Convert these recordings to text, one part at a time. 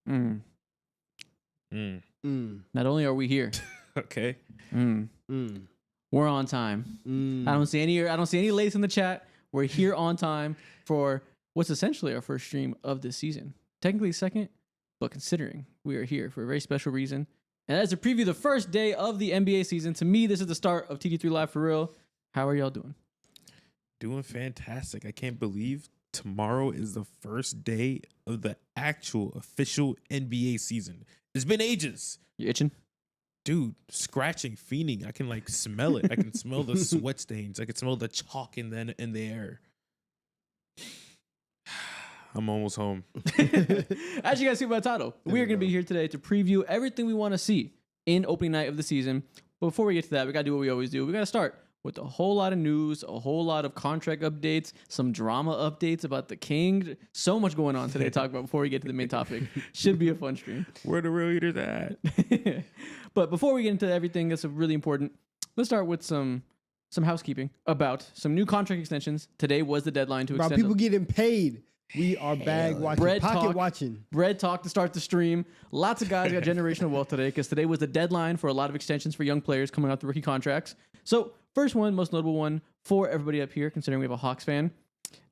Mm. Mm. Not only are we here, Okay. we're on time. I don't see any lates in the chat. We're here on time for what's essentially our first stream of this season. Technically second, but considering we are here for a very special reason. And as a preview, the first day of the NBA season. To me, this is the start of TD3 Live for real. How are y'all doing? Doing fantastic. I can't believe tomorrow is the first day of the actual official NBA season. It's been ages. You itching? Dude, scratching, fiending. I can like smell it. I can smell the sweat stains. I can smell the chalk in the air. I'm almost home. As you guys see by the title, we are going to be here today to preview everything we want to see in opening night of the season. But before we get to that, we got to do what we always do. We got to start with a whole lot of news, a whole lot of contract updates, some drama updates about the King. So much going on today to talk about before we get to the main topic. Should be a fun stream. Where the real eaters at? But before we get into everything that's really important, let's start with some housekeeping about some new contract extensions. Today was the deadline to About extend. people getting paid. We are bag watching, pocket watching. Bread talk to start the stream. Lots of guys got generational wealth today because today was the deadline for a lot of extensions for young players coming out the rookie contracts. So first one, most notable one for everybody up here, considering we have a Hawks fan,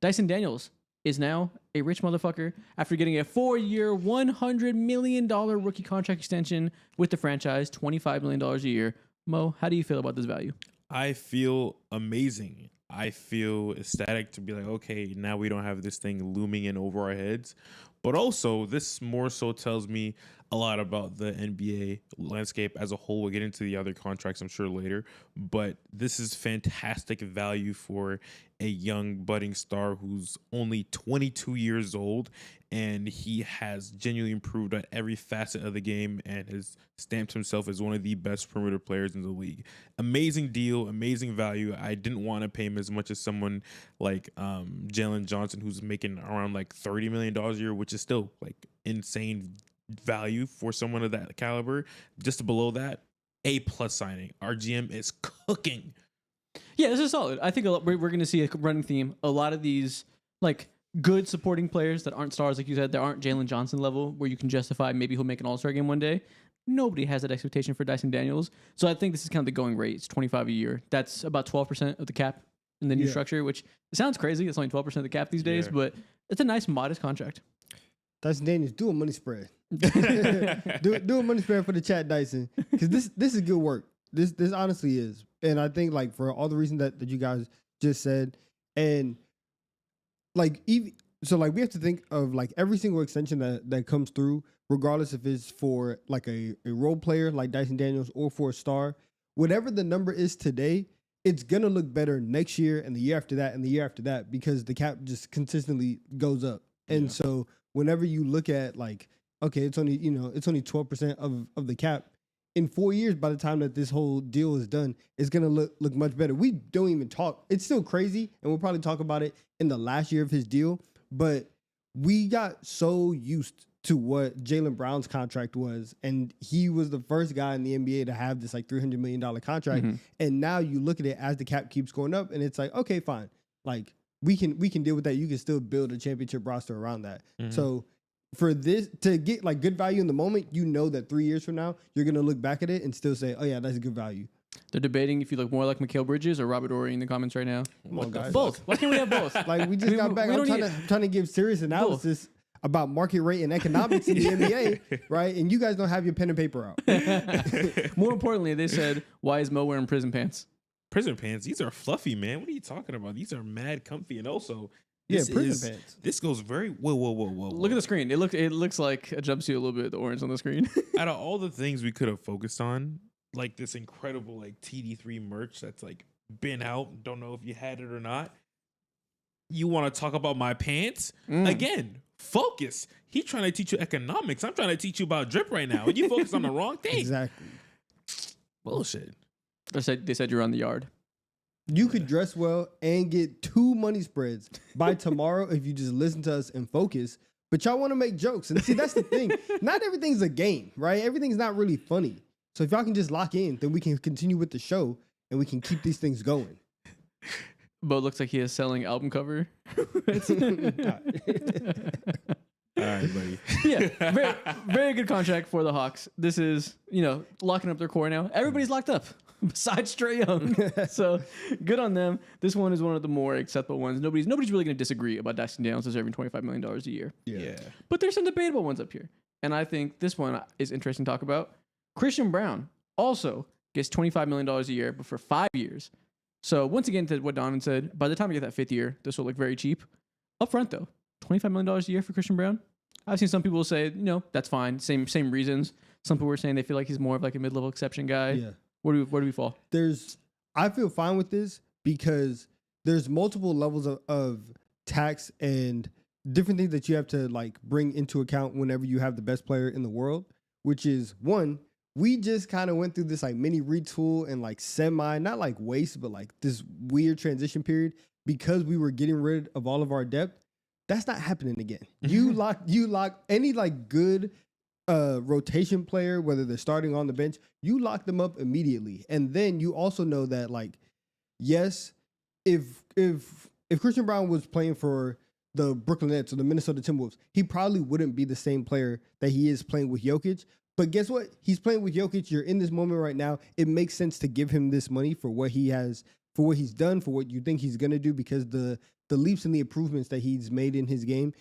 Dyson Daniels is now a rich motherfucker after getting a 4-year, $100 million rookie contract extension with the franchise, $25 million a year. Mo, how do you feel about this value? I feel amazing. I feel ecstatic to be like, okay, now we don't have this thing looming in over our heads. But also, this more so tells me a lot about the NBA landscape as a whole. We'll get into the other contracts, I'm sure, later. But this is fantastic value for a young budding star who's only 22 years old, and he has genuinely improved at every facet of the game and has stamped himself as one of the best perimeter players in the league. Amazing deal, amazing value. I didn't want to pay him as much as someone like Jalen Johnson, who's making around like $30 million a year, which is still like insane value for someone of that caliber. Just below that, A+ signing. Our GM is cooking. Yeah, this is solid. I think we're going to see a running theme. A lot of these like good supporting players that aren't stars, like you said, that aren't Jalen Johnson level, where you can justify maybe he'll make an All-Star game one day. Nobody has that expectation for Dyson Daniels. So I think this is kind of the going rate. It's 25 a year. That's about 12% of the cap in the new structure, which it sounds crazy. It's only 12% of the cap these days, but it's a nice, modest contract. Dyson Daniels, do a money spread. do a money spread for the chat, Dyson, because this is good work. This honestly is, and I think like for all the reasons that you guys just said, and like so like we have to think of like every single extension that comes through, regardless if it's for like a role player like Dyson Daniels or for a star, whatever the number is today, it's gonna look better next year and the year after that and the year after that because the cap just consistently goes up, and so whenever you look at like, okay, it's only 12% of the cap. In 4 years, by the time that this whole deal is done, it's gonna look much better. We don't even talk. It's still crazy, and we'll probably talk about it in the last year of his deal. But we got so used to what Jaylen Brown's contract was, and he was the first guy in the NBA to have this like $300 million contract. Mm-hmm. And now you look at it as the cap keeps going up, and it's like, okay, fine, like we can deal with that. You can still build a championship roster around that. Mm-hmm. So for this to get like good value in the moment, you know that 3 years from now, you're going to look back at it and still say, oh yeah, that's a good value. They're debating if you look more like Mikal Bridges or Robert Horry in the comments right now. Come on, guys. Both. Why can't we have both? Like we just got back. I'm trying to give serious analysis about market rate and economics in the NBA, right? And you guys don't have your pen and paper out. More importantly, they said, why is Mo wearing prison pants? Prison pants? These are fluffy, man. What are you talking about? These are mad comfy. And also, prison pants. This goes very whoa. Look at the screen. It looks like a jumpsuit a little bit, the orange on the screen. Out of all the things we could have focused on, like this incredible like TD3 merch that's like been out, don't know if you had it or not. You want to talk about my pants? Again, focus. He's trying to teach you economics. I'm trying to teach you about drip right now. And you focus on the wrong thing. Exactly. Bullshit. They said you're on the yard. You could dress well and get 2 money spreads by tomorrow if you just listen to us and focus. But y'all want to make jokes. And see, that's the thing. Not everything's a game, right? Everything's not really funny. So if y'all can just lock in, then we can continue with the show and we can keep these things going. Bo looks like he is selling album cover. All right, buddy. Yeah. very, very good contract for the Hawks. This is, locking up their core now. Everybody's locked up besides Trae Young. So good on them. This one is one of the more acceptable ones. Nobody's really going to disagree about Dyson Daniels deserving $25 million a year. Yeah. But there's some debatable ones up here. And I think this one is interesting to talk about. Christian Braun also gets $25 million a year, but for 5 years. So once again, to what Donovan said, by the time you get that 5th year, this will look very cheap. Up front, though, $25 million a year for Christian Braun. I've seen some people say, that's fine. Same reasons. Some people were saying they feel like he's more of like a mid-level exception guy. Yeah. Where do we fall? I feel fine with this because there's multiple levels of tax and different things that you have to like bring into account whenever you have the best player in the world, which is one, we just kind of went through this like mini retool and like not like waste, but like this weird transition period because we were getting rid of all of our depth. That's not happening again. You lock any like good rotation player, whether they're starting on the bench, you lock them up immediately. And then you also know that like, yes, if Christian Braun was playing for the Brooklyn Nets or the Minnesota Timberwolves, he probably wouldn't be the same player that he is playing with Jokic. But guess what? He's playing with Jokic. You're in this moment right now. It makes sense to give him this money for what he has, for what he's done, for what you think he's going to do, because the leaps and the improvements that he's made in his game,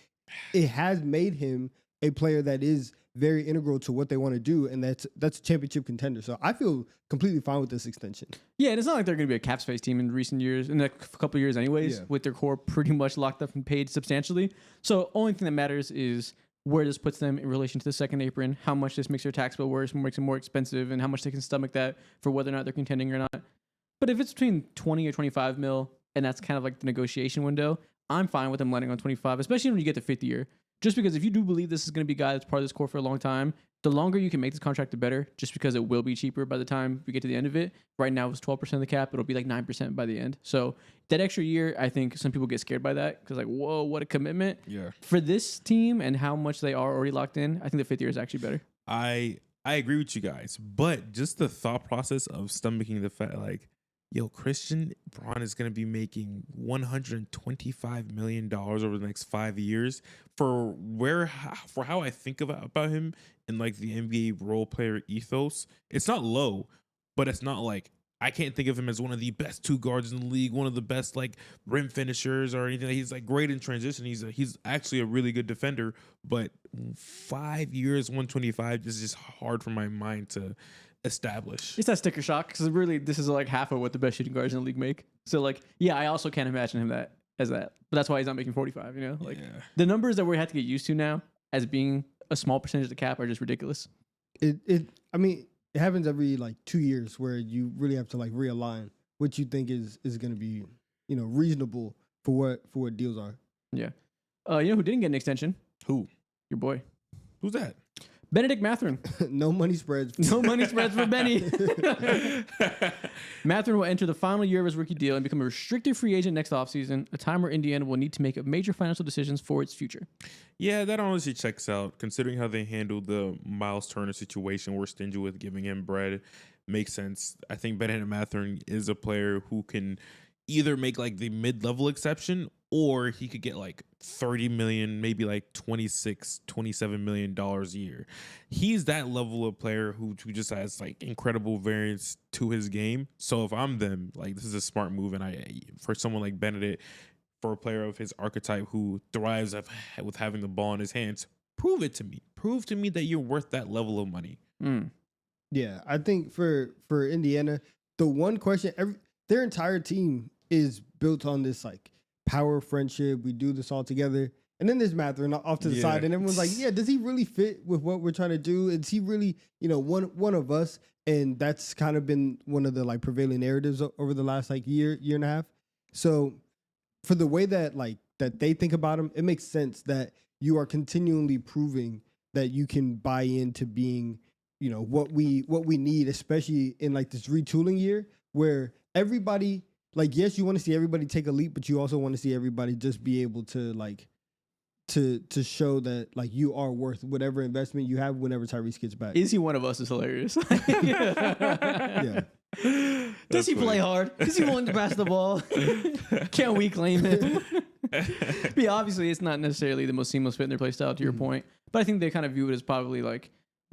it has made him a player that is very integral to what they want to do, and that's a championship contender. So I feel completely fine with this extension. Yeah, and it's not like they're going to be a cap space team in recent years, in a couple of years anyways, with their core pretty much locked up and paid substantially. So only thing that matters is where this puts them in relation to the second apron, how much this makes their tax bill worse, makes it more expensive, and how much they can stomach that for whether or not they're contending or not. But if it's between 20 or 25 mil, and that's kind of like the negotiation window, I'm fine with them landing on 25, especially when you get the 5th year. Just because if you do believe this is going to be a guy that's part of this core for a long time, the longer you can make this contract, the better, just because it will be cheaper by the time we get to the end of it. Right now, it's 12% of the cap. It'll be like 9% by the end. So that extra year, I think some people get scared by that because like, whoa, what a commitment. Yeah. For this team and how much they are already locked in, I think the 5th year is actually better. I agree with you guys, but just the thought process of stomaching the fact, like, Christian Braun is going to be making $125 million over the next 5 years for how I think about him in like the NBA role player ethos. It's not low, but it's not like, I can't think of him as one of the best 2 guards in the league, one of the best like rim finishers or anything. He's like great in transition. He's actually a really good defender, but 5 years, 125 is just hard for my mind to establish. It's that sticker shock because really this is like half of what the best shooting guards in the league make. So like, yeah, I also can't imagine him as that. But that's why he's not making 45. The numbers that we have to get used to now as being a small percentage of the cap are just ridiculous. It happens every like 2 years where you really have to like realign what you think is going to be reasonable for what deals are. Yeah. Who didn't get an extension? Who? Your boy. Who's that? Benedict Mathurin. No money spreads. No money spreads for Benny. Mathurin will enter the final year of his rookie deal and become a restricted free agent next offseason, a time where Indiana will need to make major financial decisions for its future. Yeah, that honestly checks out, considering how they handled the Miles Turner situation. We're stingy with giving him bread. Makes sense. I think Benedict Mathurin is a player who can either make like the mid-level exception, or he could get like 30 million, maybe like 26, 27 million dollars a year. He's that level of player who just has like incredible variance to his game. So if I'm them, like this is a smart move. And for someone like Benedict, for a player of his archetype who thrives with having the ball in his hands, prove it to me. Prove to me that you're worth that level of money. Yeah, I think for Indiana, the one question, their entire team is built on this like power friendship. We do this all together. And then there's Mathurin off to the side, and everyone's like, yeah, does he really fit with what we're trying to do? Is he really, one of us? And that's kind of been one of the like prevailing narratives over the last like year and a half. So for the way that like that they think about him, it makes sense that you are continually proving that you can buy into being, what we need, especially in like this retooling year where everybody, like, yes, you want to see everybody take a leap, but you also want to see everybody just be able to like to show that like you are worth whatever investment you have whenever Tyrese gets back. Is he one of us is hilarious. Yeah. Does he play hard? Does he want to pass the ball? Can we claim him? But yeah, obviously it's not necessarily the most seamless fit in their play style, to your point. But I think they kind of view it as probably like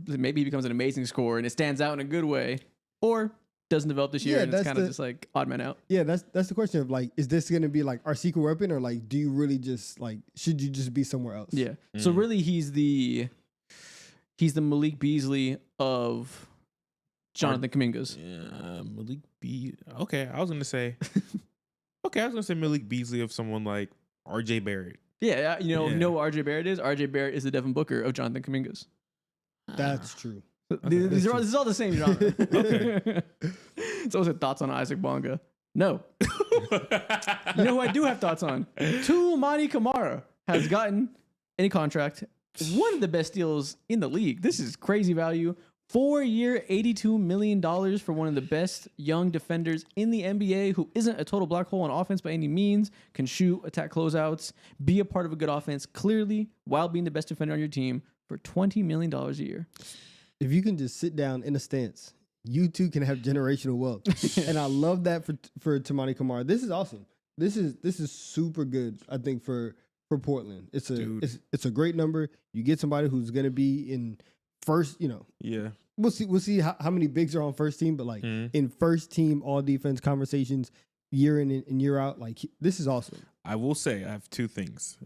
maybe he becomes an amazing scorer and it stands out in a good way, or doesn't develop this year and it's kind of just like odd man out. Yeah, that's the question of like, is this going to be like our secret weapon, or like, do you really just like, should you just be somewhere else? Yeah. So really, he's the Malik Beasley of Jonathan Kuminga's. Yeah, Malik Beasley. Okay, I was gonna say Malik Beasley of someone like R.J. Barrett. Yeah, you know what RJ Barrett is? RJ Barrett is the Devin Booker of Jonathan Kuminga's. That's true. This is all the same genre. Okay. So what's your thoughts on Isaac Bonga? No. You know who I do have thoughts on? Toumani Camara has gotten any contract. One of the best deals in the league. This is crazy value. 4-year, $82 million for one of the best young defenders in the NBA, who isn't a total black hole on offense by any means, can shoot, attack closeouts, be a part of a good offense, clearly, while being the best defender on your team for $20 million a year. If you can just sit down in a stance, you too can have generational wealth. And I love that for Toumani Camara. This is awesome. This is super good, I think, for Portland. It's a great number. You get somebody who's gonna be in first, Yeah. We'll see how many bigs are on first team, but like in first team all defense conversations year in and year out, like this is awesome. I will say I have two things.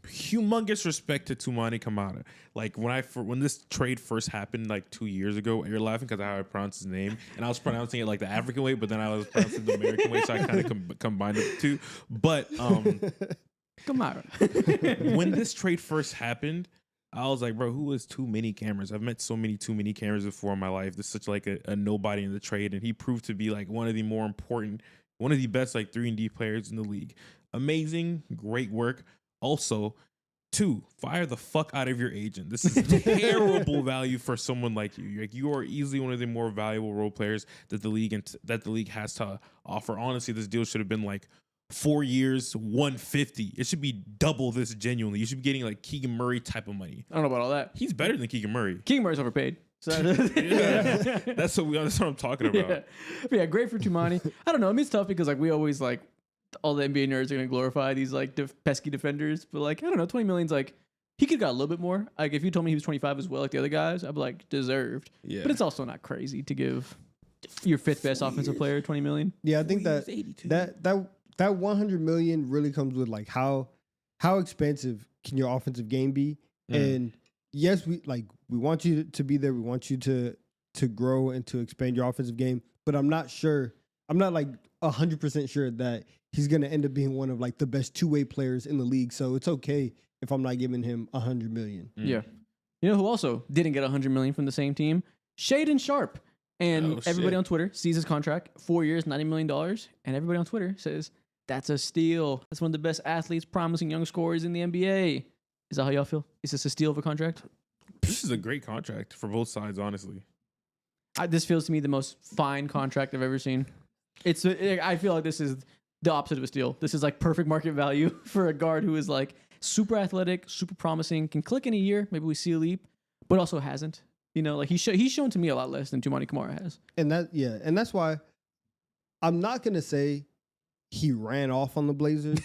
Humongous respect to Toumani Camara. Like when this trade first happened like 2 years ago, you're laughing because of how I pronounce his name, and I was pronouncing it like the African way, but then I was pronouncing the American way, so I kind of combined the two. But Camara. when this trade first happened, I was like, bro, who is Toumani Cameras? I've met so many Toumani Cameras before in my life. This is such like a nobody in the trade, and he proved to be like one of the best like 3-and-D players in the league. Amazing, great work. Also, 2, fire the fuck out of your agent. This is terrible value for someone like you. Like, you are easily one of the more valuable role players that the league has to offer. Honestly, this deal should have been like 4 years, 150. It should be double this genuinely. You should be getting like Keegan Murray type of money. I don't know about all that. He's better than Keegan Murray. Keegan Murray's overpaid. So That's what I'm talking about. Yeah, great for Toumani. I don't know. I mean, it's tough because like we always like all the NBA nerds are gonna glorify these like pesky defenders, but like I don't know, 20 million's like he could have got a little bit more. Like if you told me he was 25 as well, like the other guys, I'd be like deserved. Yeah. But it's also not crazy to give your 5th best offensive player 20 million. Yeah, I think that 100 million really comes with like how expensive can your offensive game be? And yes, we want you to be there. We want you to grow and to expand your offensive game. But I'm not like 100% sure that he's going to end up being one of like the best two-way players in the league. So it's okay if I'm not giving him 100 million. Yeah. You know who also didn't get 100 million from the same team? Shaedon Sharpe. And everybody on Twitter sees his contract, 4 years, $90 million. And everybody on Twitter says, that's a steal. That's one of the best athletes, promising young scorers in the NBA. Is that how y'all feel? Is this a steal of a contract? This is a great contract for both sides, honestly. This feels to me the most fine contract I've ever seen. I feel like this is the opposite of a steal. This is like perfect market value for a guard who is like super athletic, super promising, can click in a year. Maybe we see a leap, but also hasn't. Like he's shown to me a lot less than Toumani Camara has. And that's why I'm not gonna say he ran off on the Blazers.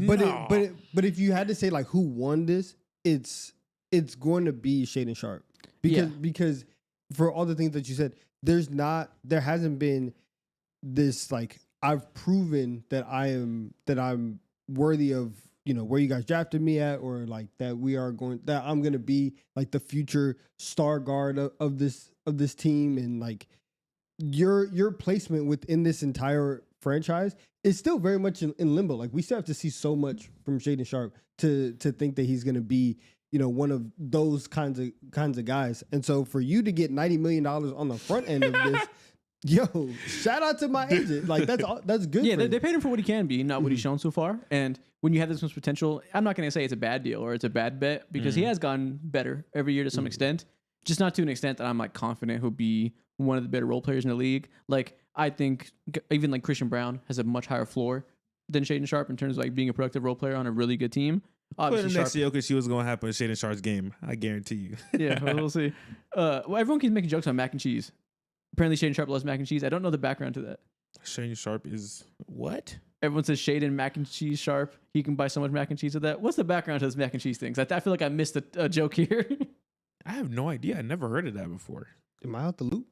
But if you had to say like who won this, it's going to be Shaedon Sharpe because for all the things that you said, there hasn't been this like I've proven that I'm worthy of where you guys drafted me at, or like that I'm gonna be like the future star guard of this team, and like your placement within this entire franchise is still very much in limbo. Like we still have to see so much from Shaedon Sharpe to think that he's gonna be one of those kinds of guys. And so for you to get $90 million on the front end of this, yo, shout out to my agent. Like that's good. Yeah, they paid him for what he can be, not what he's shown so far. And when you have this much potential, I'm not going to say it's a bad deal or it's a bad bet because he has gotten better every year to some extent, just not to an extent that I'm like confident he'll be one of the better role players in the league. Like I think even like Christian Brown has a much higher floor than Shaedon Sharpe in terms of like being a productive role player on a really good team. Obviously, next year, see what's going to happen in Shaedon Sharpe's game. I guarantee you. Yeah, we'll see. Well, everyone keeps making jokes on mac and cheese. Apparently, Shaedon Sharpe loves mac and cheese. I don't know the background to that. Shaedon Sharpe is what? Everyone says Shaedon mac and cheese Sharpe. He can buy so much mac and cheese with that. What's the background to this mac and cheese things? I feel like I missed a joke here. I have no idea. I never heard of that before. Am I out the loop?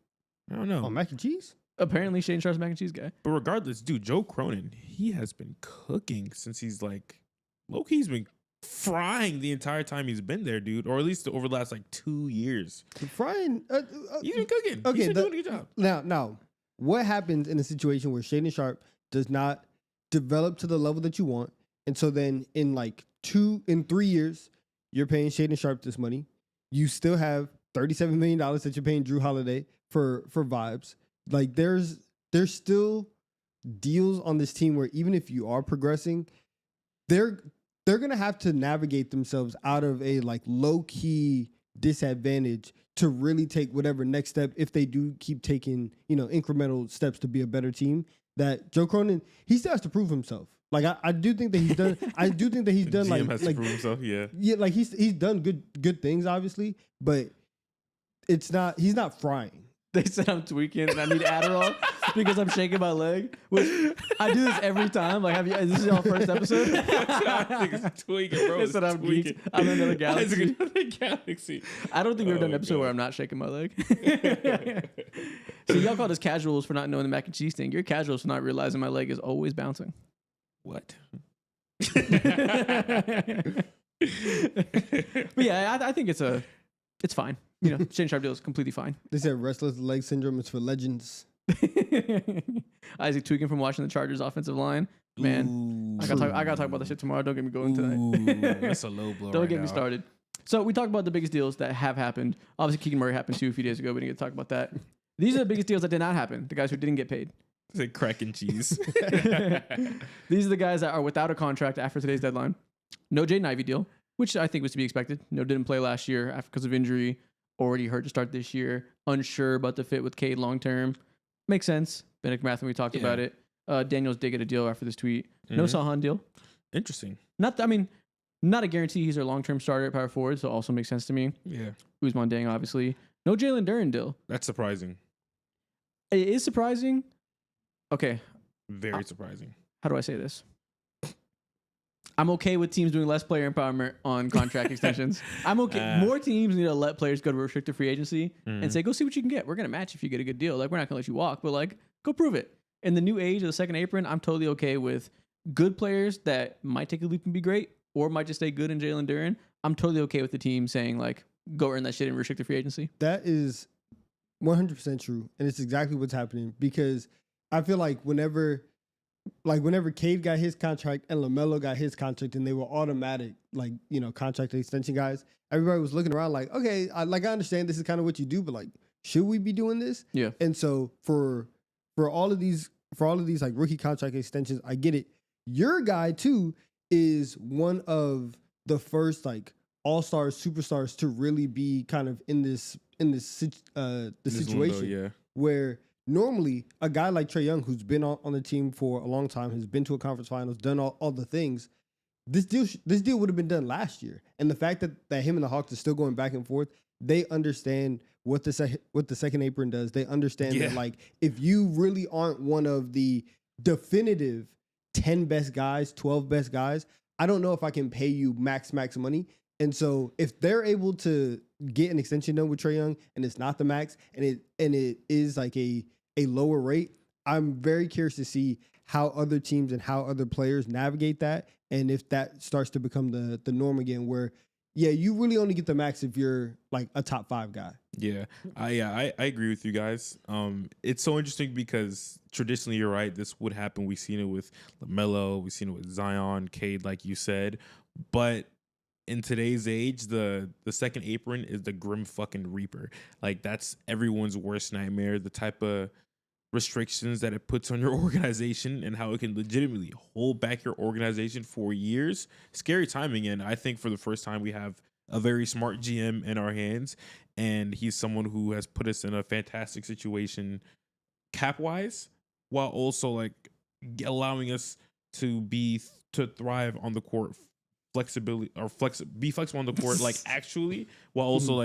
I don't know. On mac and cheese? Apparently, Shaedon Sharpe's a mac and cheese guy. But regardless, dude, Joe Cronin, he has been cooking since he's like, low-key's been frying the entire time he's been there, dude. Or at least over the last like 2 years. Frying? He's been cooking. Okay, He's been doing a good job. Now, what happens in a situation where Shaedon Sharpe does not develop to the level that you want, and so then in 3 years, you're paying Shaedon Sharpe this money. You still have $37 million that you're paying Drew Holiday for vibes. Like there's still deals on this team where even if you are progressing, they're gonna have to navigate themselves out of a low key disadvantage to really take whatever next step if they do keep taking incremental steps to be a better team. That Joe Cronin, he still has to prove himself. I do think that he's done. I do think that he's done GM has to prove himself. Yeah. He's done good things obviously, but he's not frying. They said I'm tweaking and I need Adderall because I'm shaking my leg. Which I do this every time. This is your first episode? I think it's tweaking, bro. They said I'm geeked. I'm in another galaxy. I don't think we've ever done an episode where I'm not shaking my leg. So y'all call us casuals for not knowing the mac and cheese thing. You're casuals for not realizing my leg is always bouncing. What? But yeah, I think it's fine. Shaedon Sharpe deal is completely fine. They said restless leg syndrome is for legends. Isaac tweaking from watching the Chargers offensive line. Man, I gotta talk about that shit tomorrow. Don't get me going tonight. That's a low blow. Don't get me started. So we talked about the biggest deals that have happened. Obviously, Keegan Murray happened too a few days ago. We didn't get to talk about that. These are the biggest deals that did not happen. The guys who didn't get paid. It's like crack and cheese. These are the guys that are without a contract after today's deadline. No Jaden Ivey deal, which I think was to be expected. No, didn't play last year because of injury. Already hurt to start this year. Unsure about the fit with Cade long term. Makes sense. Benedict Mathen, we talked about it. Daniels did get a deal after this tweet. No Sahan deal. Interesting. Not a guarantee he's their long term starter at power forward, so also makes sense to me. Yeah. Usman Dang, obviously. No Jalen Duren deal. That's surprising. It is surprising. Okay. Very surprising. How do I say this? I'm okay with teams doing less player empowerment on contract extensions. I'm okay. More teams need to let players go to restricted free agency and say, go see what you can get. We're going to match if you get a good deal. We're not going to let you walk, but go prove it. In the new age of the second apron, I'm totally okay with good players that might take a leap and be great or might just stay good in Jalen Duren. I'm totally okay with the team saying, go earn that shit in restricted free agency. That is 100% true. And it's exactly what's happening because I feel like whenever Cade got his contract and LaMelo got his contract and they were automatic, contract extension guys, everybody was looking around okay, I understand this is kind of what you do, but should we be doing this? Yeah. And so for all of these rookie contract extensions, I get it. Your guy too is one of the first all-stars, superstars to really be kind of in this situation where normally a guy like Trae Young, who's been on the team for a long time, has been to a conference finals, done all the things, this deal would have been done last year. And the fact that him and the Hawks are still going back and forth, they understand what the second apron does. They understand that if you really aren't one of the definitive 10 best guys, 12 best guys, I don't know if I can pay you max money. And so if they're able to get an extension done with Trae Young and it's not the max and it is a lower rate, I'm very curious to see how other teams and how other players navigate that. And if that starts to become the norm again, where, you really only get the max if you're a top 5 guy. Yeah, I agree with you guys. It's so interesting because traditionally, you're right, this would happen. We've seen it with LaMelo, we've seen it with Zion, Cade, like you said. But in today's age, the second apron is the grim fucking reaper. That's everyone's worst nightmare. The type of restrictions that it puts on your organization and how it can legitimately hold back your organization for years. Scary timing. And I think for the first time we have a very smart GM in our hands, and he's someone who has put us in a fantastic situation cap wise, while also allowing us to thrive on the court, be flexible on the court, actually, while also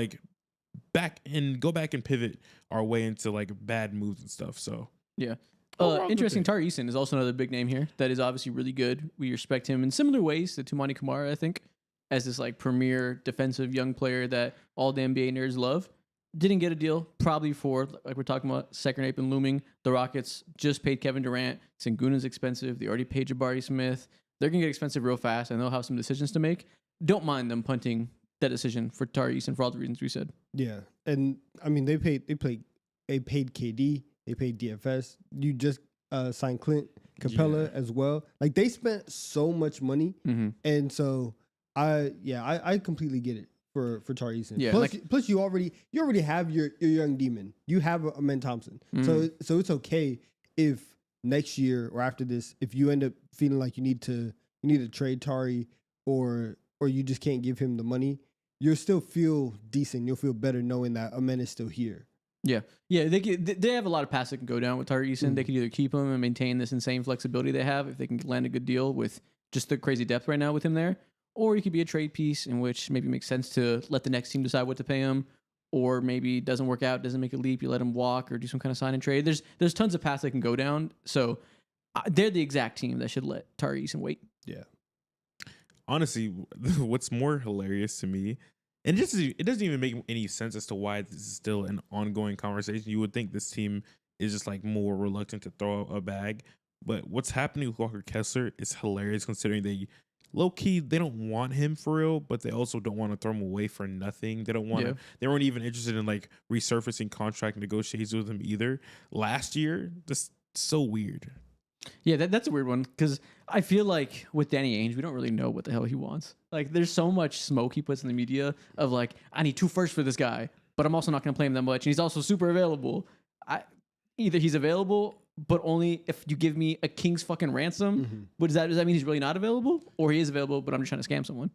go back and pivot our way into bad moves and stuff. So yeah, Overall, good Interesting. thing. Tari Eason is also another big name here that is obviously really good. We respect him in similar ways to Toumani Camara, I think, as this like premier defensive young player that all the NBA nerds love. Didn't get a deal, probably for, like we're talking about, second ape and looming. The Rockets just paid Kevin Durant. Sengun's expensive. They already paid Jabari Smith. They're going to get expensive real fast, and they'll have some decisions to make. Don't mind them punting that decision for Tari Eason for all the reasons we said. Yeah, and I mean they paid KD, they paid DFS. You just signed Clint Capella as well. Like they spent so much money, and so I completely get it for Tari Eason. Yeah, plus you already have your young demon. You have a Amen Thompson, so it's okay if next year or after this, if you end up feeling like you need to trade Tari or you just can't give him the money, you'll still feel decent. You'll feel better knowing that Amen is still here. Yeah. They have a lot of paths that can go down with Tari Eason. They can either keep him and maintain this insane flexibility they have if they can land a good deal with just the crazy depth right now with him there, or he could be a trade piece in which maybe makes sense to let the next team decide what to pay him, or maybe it doesn't work out, doesn't make a leap, you let him walk or do some kind of sign and trade. There's tons of paths they can go down. So they're the exact team that should let Tari Eason wait. Yeah. Honestly, what's more hilarious to me, and it doesn't even make any sense as to why this is still an ongoing conversation. You would think this team is just like more reluctant to throw a bag, but what's happening with Walker Kessler is hilarious considering they low key they don't want him for real, but they also don't want to throw him away for nothing. They don't want to. They weren't even interested in like resurfacing contract negotiations with him either last year. Just so weird. Yeah, that's a weird one because I feel like with Danny Ainge, we don't really know what the hell he wants. Like, there's so much smoke he puts in the media of like, I need 2 firsts for this guy, but I'm also not going to play him that much, and he's also super available. Either he's available, but only if you give me a king's fucking ransom. But does that mean he's really not available, or he is available, but I'm just trying to scam someone?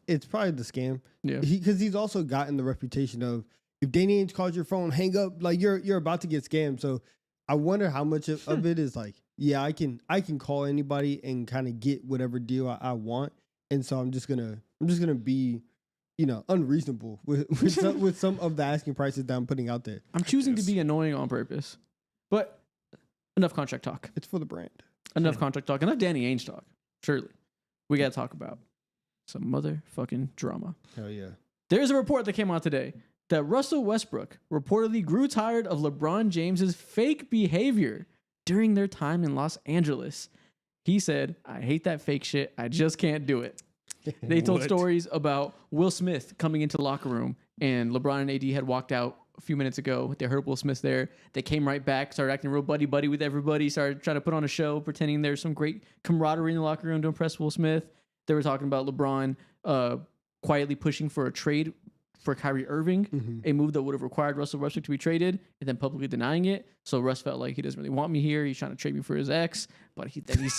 It's probably the scam. Yeah, because he's also gotten the reputation of if Danny Ainge calls your phone, hang up, like you're about to get scammed. So I wonder how much of it is like, yeah, I can call anybody and kind of get whatever deal I want, and so I'm just gonna be, unreasonable with some of the asking prices that I'm putting out there. I'm choosing to be annoying on purpose, but enough contract talk. It's for the brand. Enough contract talk. Enough Danny Ainge talk. Surely, we got to talk about some motherfucking drama. Hell yeah! There's a report that came out today that Russell Westbrook reportedly grew tired of LeBron James's fake behavior during their time in Los Angeles. He said, I hate that fake shit. I just can't do it. They told stories about Will Smith coming into the locker room, and LeBron and AD had walked out a few minutes ago. They heard Will Smith there. They came right back, started acting real buddy-buddy with everybody, started trying to put on a show, pretending there's some great camaraderie in the locker room to impress Will Smith. They were talking about LeBron quietly pushing for a trade for Kyrie Irving, a move that would have required Russell Westbrook to be traded, and then publicly denying it. So Russ felt like he doesn't really want me here. He's trying to trade me for his ex, but then he's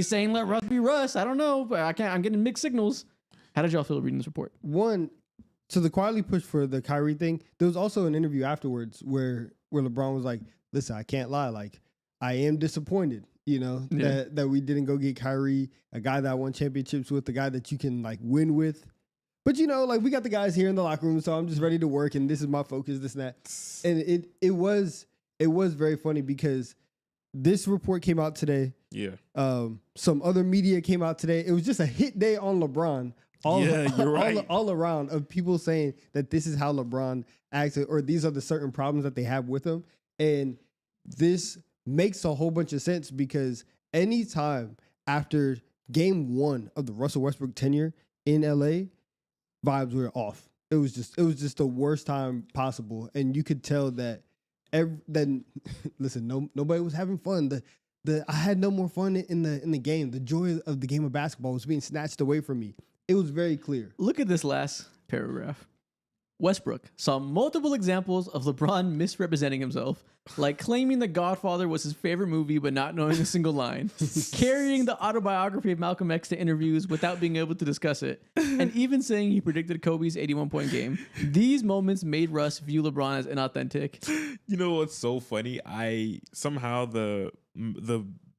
saying let Russ be Russ. I don't know, but I can't. I'm getting mixed signals. How did y'all feel reading this report? So the quietly push for the Kyrie thing. There was also an interview afterwards where LeBron was like, "Listen, I can't lie. Like, I am disappointed. That we didn't go get Kyrie, a guy that I won championships with, the guy that you can like win with." But we got the guys here in the locker room, so I'm just ready to work, and this is my focus, this and that. And it was very funny because this report came out today. Yeah. Some other media came out today. It was just a hit day on LeBron. You're right. All around of people saying that this is how LeBron acts, or these are the certain problems that they have with him. And this makes a whole bunch of sense because anytime after game 1 of the Russell Westbrook tenure in LA, vibes were off. It was just the worst time possible, and you could tell that. Listen, nobody was having fun. I had no more fun in the game. The joy of the game of basketball was being snatched away from me. It was very clear. Look at this last paragraph. Westbrook saw multiple examples of LeBron misrepresenting himself, like claiming The Godfather was his favorite movie but not knowing a single line, carrying the autobiography of Malcolm X to interviews without being able to discuss it, and even saying he predicted Kobe's 81-point game. These moments made Russ view LeBron as inauthentic. You know what's so funny? Somehow the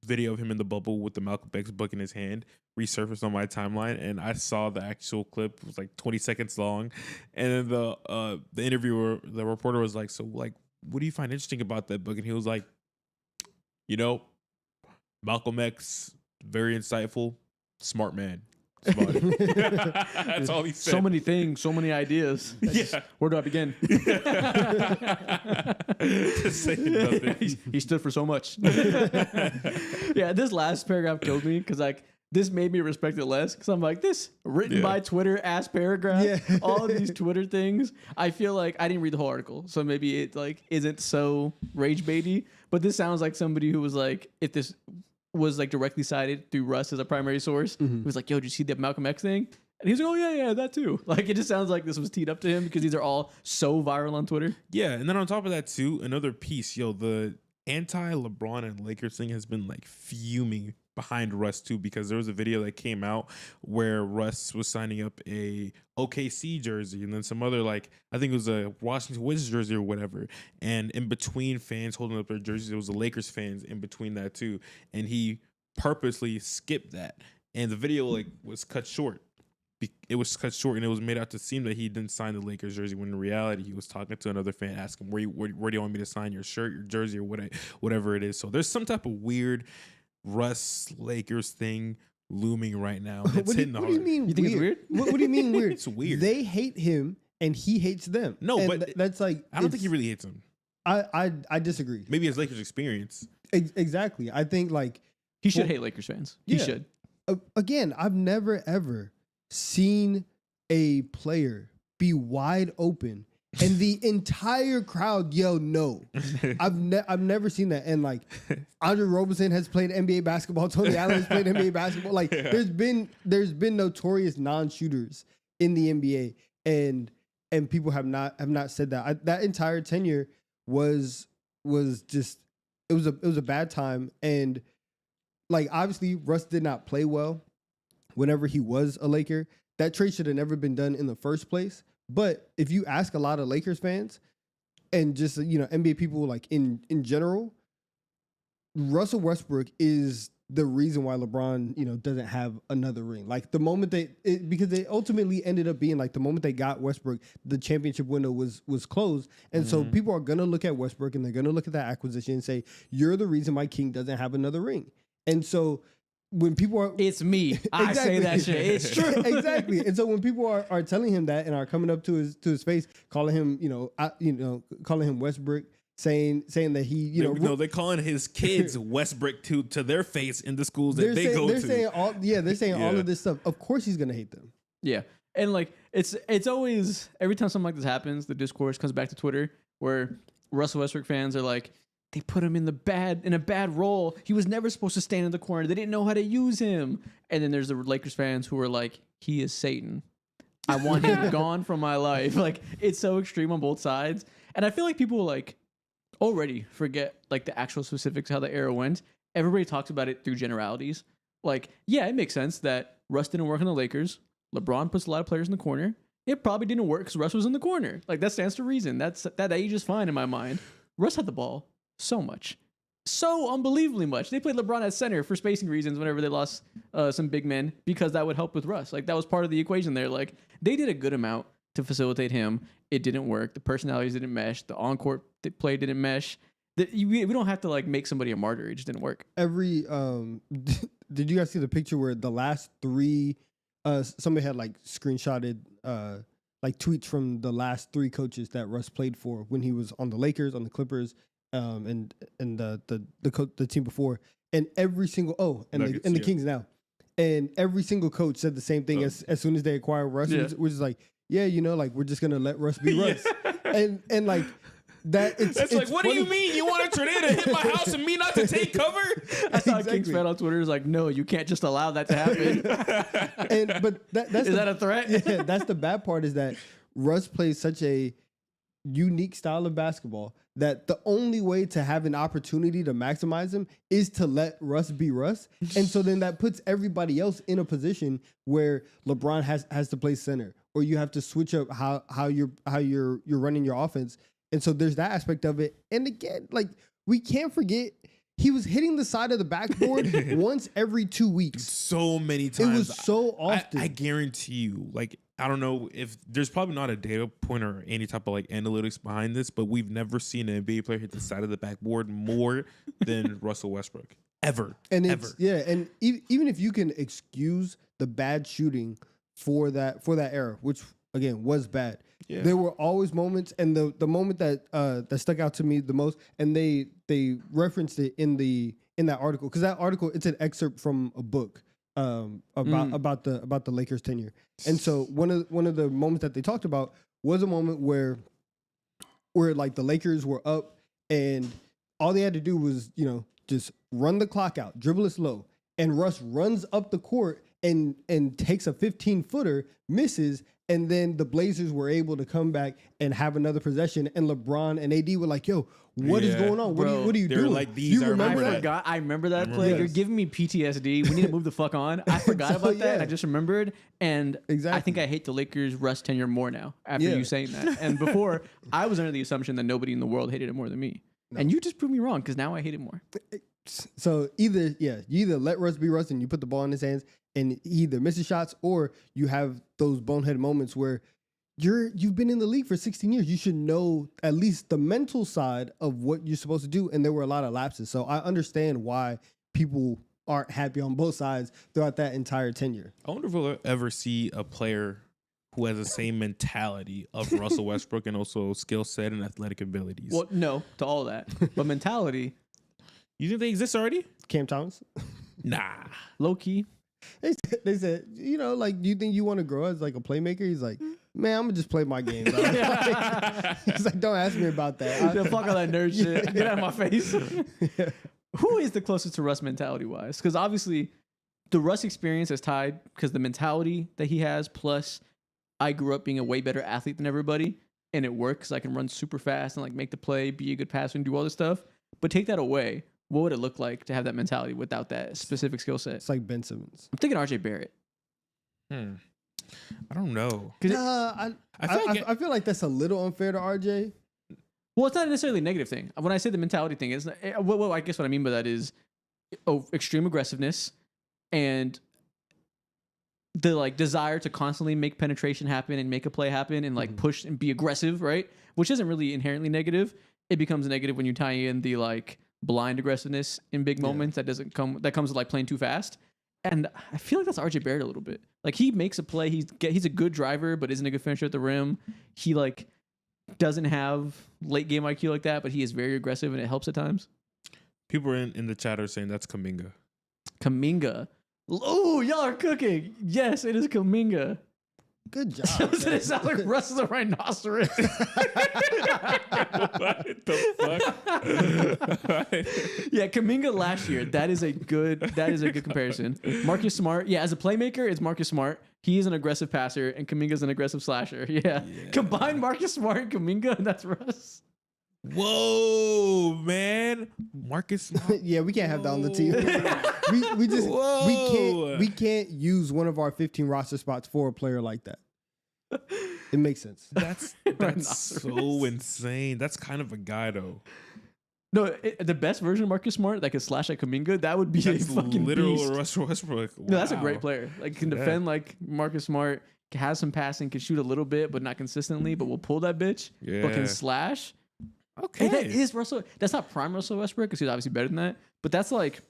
video of him in the bubble with the Malcolm X book in his hand resurfaced on my timeline, and I saw the actual clip. It was like 20 seconds long, and then the interviewer, the reporter, was like, "So, like, what do you find interesting about that book?" And he was like, you know, Malcolm X, very insightful, smart man. That's all he said. So many things, so many ideas. Where do I begin? Just saying nothing. He stood for so much. Yeah, this last paragraph killed me because like this made me respect it less because I'm like, this written by Twitter ass paragraph, all of these Twitter things. I feel like I didn't read the whole article, so maybe it like isn't so rage baity. But this sounds like somebody who was like, if this was like directly cited through Russ as a primary source, who was like, yo, did you see that Malcolm X thing? And he's like, oh yeah, that too. Like it just sounds like this was teed up to him because these are all so viral on Twitter. Yeah, and then on top of that too, another piece, the anti-LeBron and Lakers thing has been like fuming behind Russ too, because there was a video that came out where Russ was signing up a OKC jersey and then some other, like, I think it was a Washington Wizards jersey or whatever, and in between fans holding up their jerseys, there was the Lakers fans in between that too, and he purposely skipped that, and the video like was cut short. It was cut short, and it was made out to seem that he didn't sign the Lakers jersey, when in reality he was talking to another fan, asking where do you want me to sign your shirt, your jersey, or whatever it is. So there's some type of weird Russ Lakers thing looming right now. It's hitting the heart. What do you mean? You think it's weird? What do you mean weird? It's weird. They hate him and he hates them. No, and but that's like, I don't think he really hates him. I disagree. Maybe his Lakers experience. Exactly. I think like He should hate Lakers fans. He should. Again, I've never ever seen a player be wide open and the entire crowd yell no. I've never seen that. And like Andre Roberson has played NBA basketball. Tony Allen has played NBA basketball. Like there's been notorious non-shooters in the NBA, and people have not said that. That entire tenure was just it was a bad time. And like obviously Russ did not play well whenever he was a Laker. That trade should have never been done in the first place. But if you ask a lot of Lakers fans and just, NBA people like in general, Russell Westbrook is the reason why LeBron, doesn't have another ring. Like the moment because they ultimately ended up being like the moment they got Westbrook, the championship window was closed. And so people are going to look at Westbrook and they're going to look at that acquisition and say, you're the reason my king doesn't have another ring. And so when people are, it's me. I say that shit. It's true. Exactly. And so when people are telling him that and are coming up to his face, calling him, calling him Westbrook, saying that he, they're calling his kids Westbrook to their face in the schools that they go to. They're saying all of this stuff. Of course he's gonna hate them. Yeah. And like it's always, every time something like this happens, the discourse comes back to Twitter where Russell Westbrook fans are like, they put him in a bad role. He was never supposed to stand in the corner. They didn't know how to use him. And then there's the Lakers fans who are like, he is Satan. I want him gone from my life. Like it's so extreme on both sides. And I feel like people like already forget like the actual specifics, how the era went. Everybody talks about it through generalities. Like, yeah, it makes sense that Russ didn't work on the Lakers. LeBron puts a lot of players in the corner. It probably didn't work because Russ was in the corner. Like that stands to reason. That age is fine in my mind. Russ had the ball so much. So unbelievably much. They played LeBron at center for spacing reasons whenever they lost some big men because that would help with Russ. Like that was part of the equation there. Like they did a good amount to facilitate him. It didn't work. The personalities didn't mesh. The on-court play didn't mesh. We don't have to like make somebody a martyr. It just didn't work. Did you guys see the picture where the last three, somebody had like screenshotted like tweets from the last three coaches that Russ played for when he was on the Lakers, on the Clippers, and the team before, and every single the Kings now, and every single coach said the same thing as soon as they acquired Russ, which is like, like we're just gonna let Russ be Russ, and like that. It's like, what do you mean you want a tornado to hit my house and me not to take cover? I saw a Kings fan on Twitter is like, no, you can't just allow that to happen. But that's that a threat? Yeah, that's the bad part is that Russ plays such a unique style of basketball that the only way to have an opportunity to maximize him is to let Russ be Russ. And so then that puts everybody else in a position where LeBron has to play center, or you have to switch up how you're running your offense. And so there's that aspect of it. And again, like we can't forget, he was hitting the side of the backboard once every 2 weeks. So many times. It was so often. I guarantee you, like I don't know if there's probably not a data point or any type of like analytics behind this, but we've never seen an NBA player hit the side of the backboard more than Russell Westbrook ever. And ever. and even if you can excuse the bad shooting for that era, which again was bad, there were always moments, and the moment that stuck out to me the most, and they referenced it in that article, because that article, it's an excerpt from a book about the Lakers tenure. And so one of the moments that they talked about was a moment where like the Lakers were up and all they had to do was, just run the clock out, dribble it slow, and Russ runs up the court and takes a 15-footer, misses, and then the Blazers were able to come back and have another possession, and LeBron and AD were like, yo, what is going on? What are you doing? Like, these, you remember that? I remember that play. You're giving me PTSD. We need to move the fuck on. I forgot about that. And I just remembered. And I think I hate the Lakers' Russ tenure more now after you saying that. And before, I was under the assumption that nobody in the world hated it more than me. No. And you just proved me wrong, because now I hate it more. So you either let Russ be Russ and you put the ball in his hands and he either misses shots, or you have those bonehead moments where you've been in the league for 16 years. You should know at least the mental side of what you're supposed to do. And there were a lot of lapses. So I understand why people aren't happy on both sides throughout that entire tenure. I wonder if we'll ever see a player who has the same mentality of Russell Westbrook and also skill set and athletic abilities. Well, no, to all that. But mentality. You think they exist already? Cam Thomas? Nah. Low key. They said, like, do you think you want to grow as like a playmaker? He's like, man, I'm gonna just play my game. He's like, don't ask me about that. Fuck all that nerd shit. Get out of my face. Who is the closest to Russ mentality wise? Because obviously the Russ experience is tied because the mentality that he has, plus I grew up being a way better athlete than everybody, and it works. I can run super fast and like make the play, be a good passer, and do all this stuff. But take that away, what would it look like to have that mentality without that specific skill set? It's like Ben Simmons. I'm thinking RJ Barrett. I don't know. I feel like that's a little unfair to RJ. Well, it's not necessarily a negative thing. When I say the mentality thing, it's not, well, I guess what I mean by that is extreme aggressiveness and the like desire to constantly make penetration happen and make a play happen and like push and be aggressive, right? Which isn't really inherently negative. It becomes negative when you tie in the like blind aggressiveness in big moments that comes with like playing too fast. And I feel like that's RJ Barrett a little bit. Like he makes a play, he's a good driver, but isn't a good finisher at the rim. He like doesn't have late game IQ like that, but he is very aggressive and it helps at times. People are in the chat are saying that's Kuminga. Kuminga. Oh, y'all are cooking. Yes, it is Kuminga. Good job. Doesn't it sound like Russ is a rhinoceros? What the fuck? Yeah, Kuminga last year. That is a good comparison. Marcus Smart. Yeah, as a playmaker, it's Marcus Smart. He is an aggressive passer, and Kuminga's an aggressive slasher. Yeah. Combine Marcus Smart and Kuminga, and that's Russ. Whoa, man. Marcus Smart. Yeah, we can't have that on the team. we can't use one of our 15 roster spots for a player like that. It makes sense. That's so insane. That's kind of a guy though. No, the best version of Marcus Smart that could slash at Kuminga, that would be a fucking literal beast. Russell Westbrook. Wow. No, that's a great player. Like can defend like Marcus Smart, has some passing, can shoot a little bit, but not consistently, but will pull that bitch. Yeah. But can slash. Okay. And that is Russell. That's not prime Russell Westbrook because he's obviously better than that. But that's like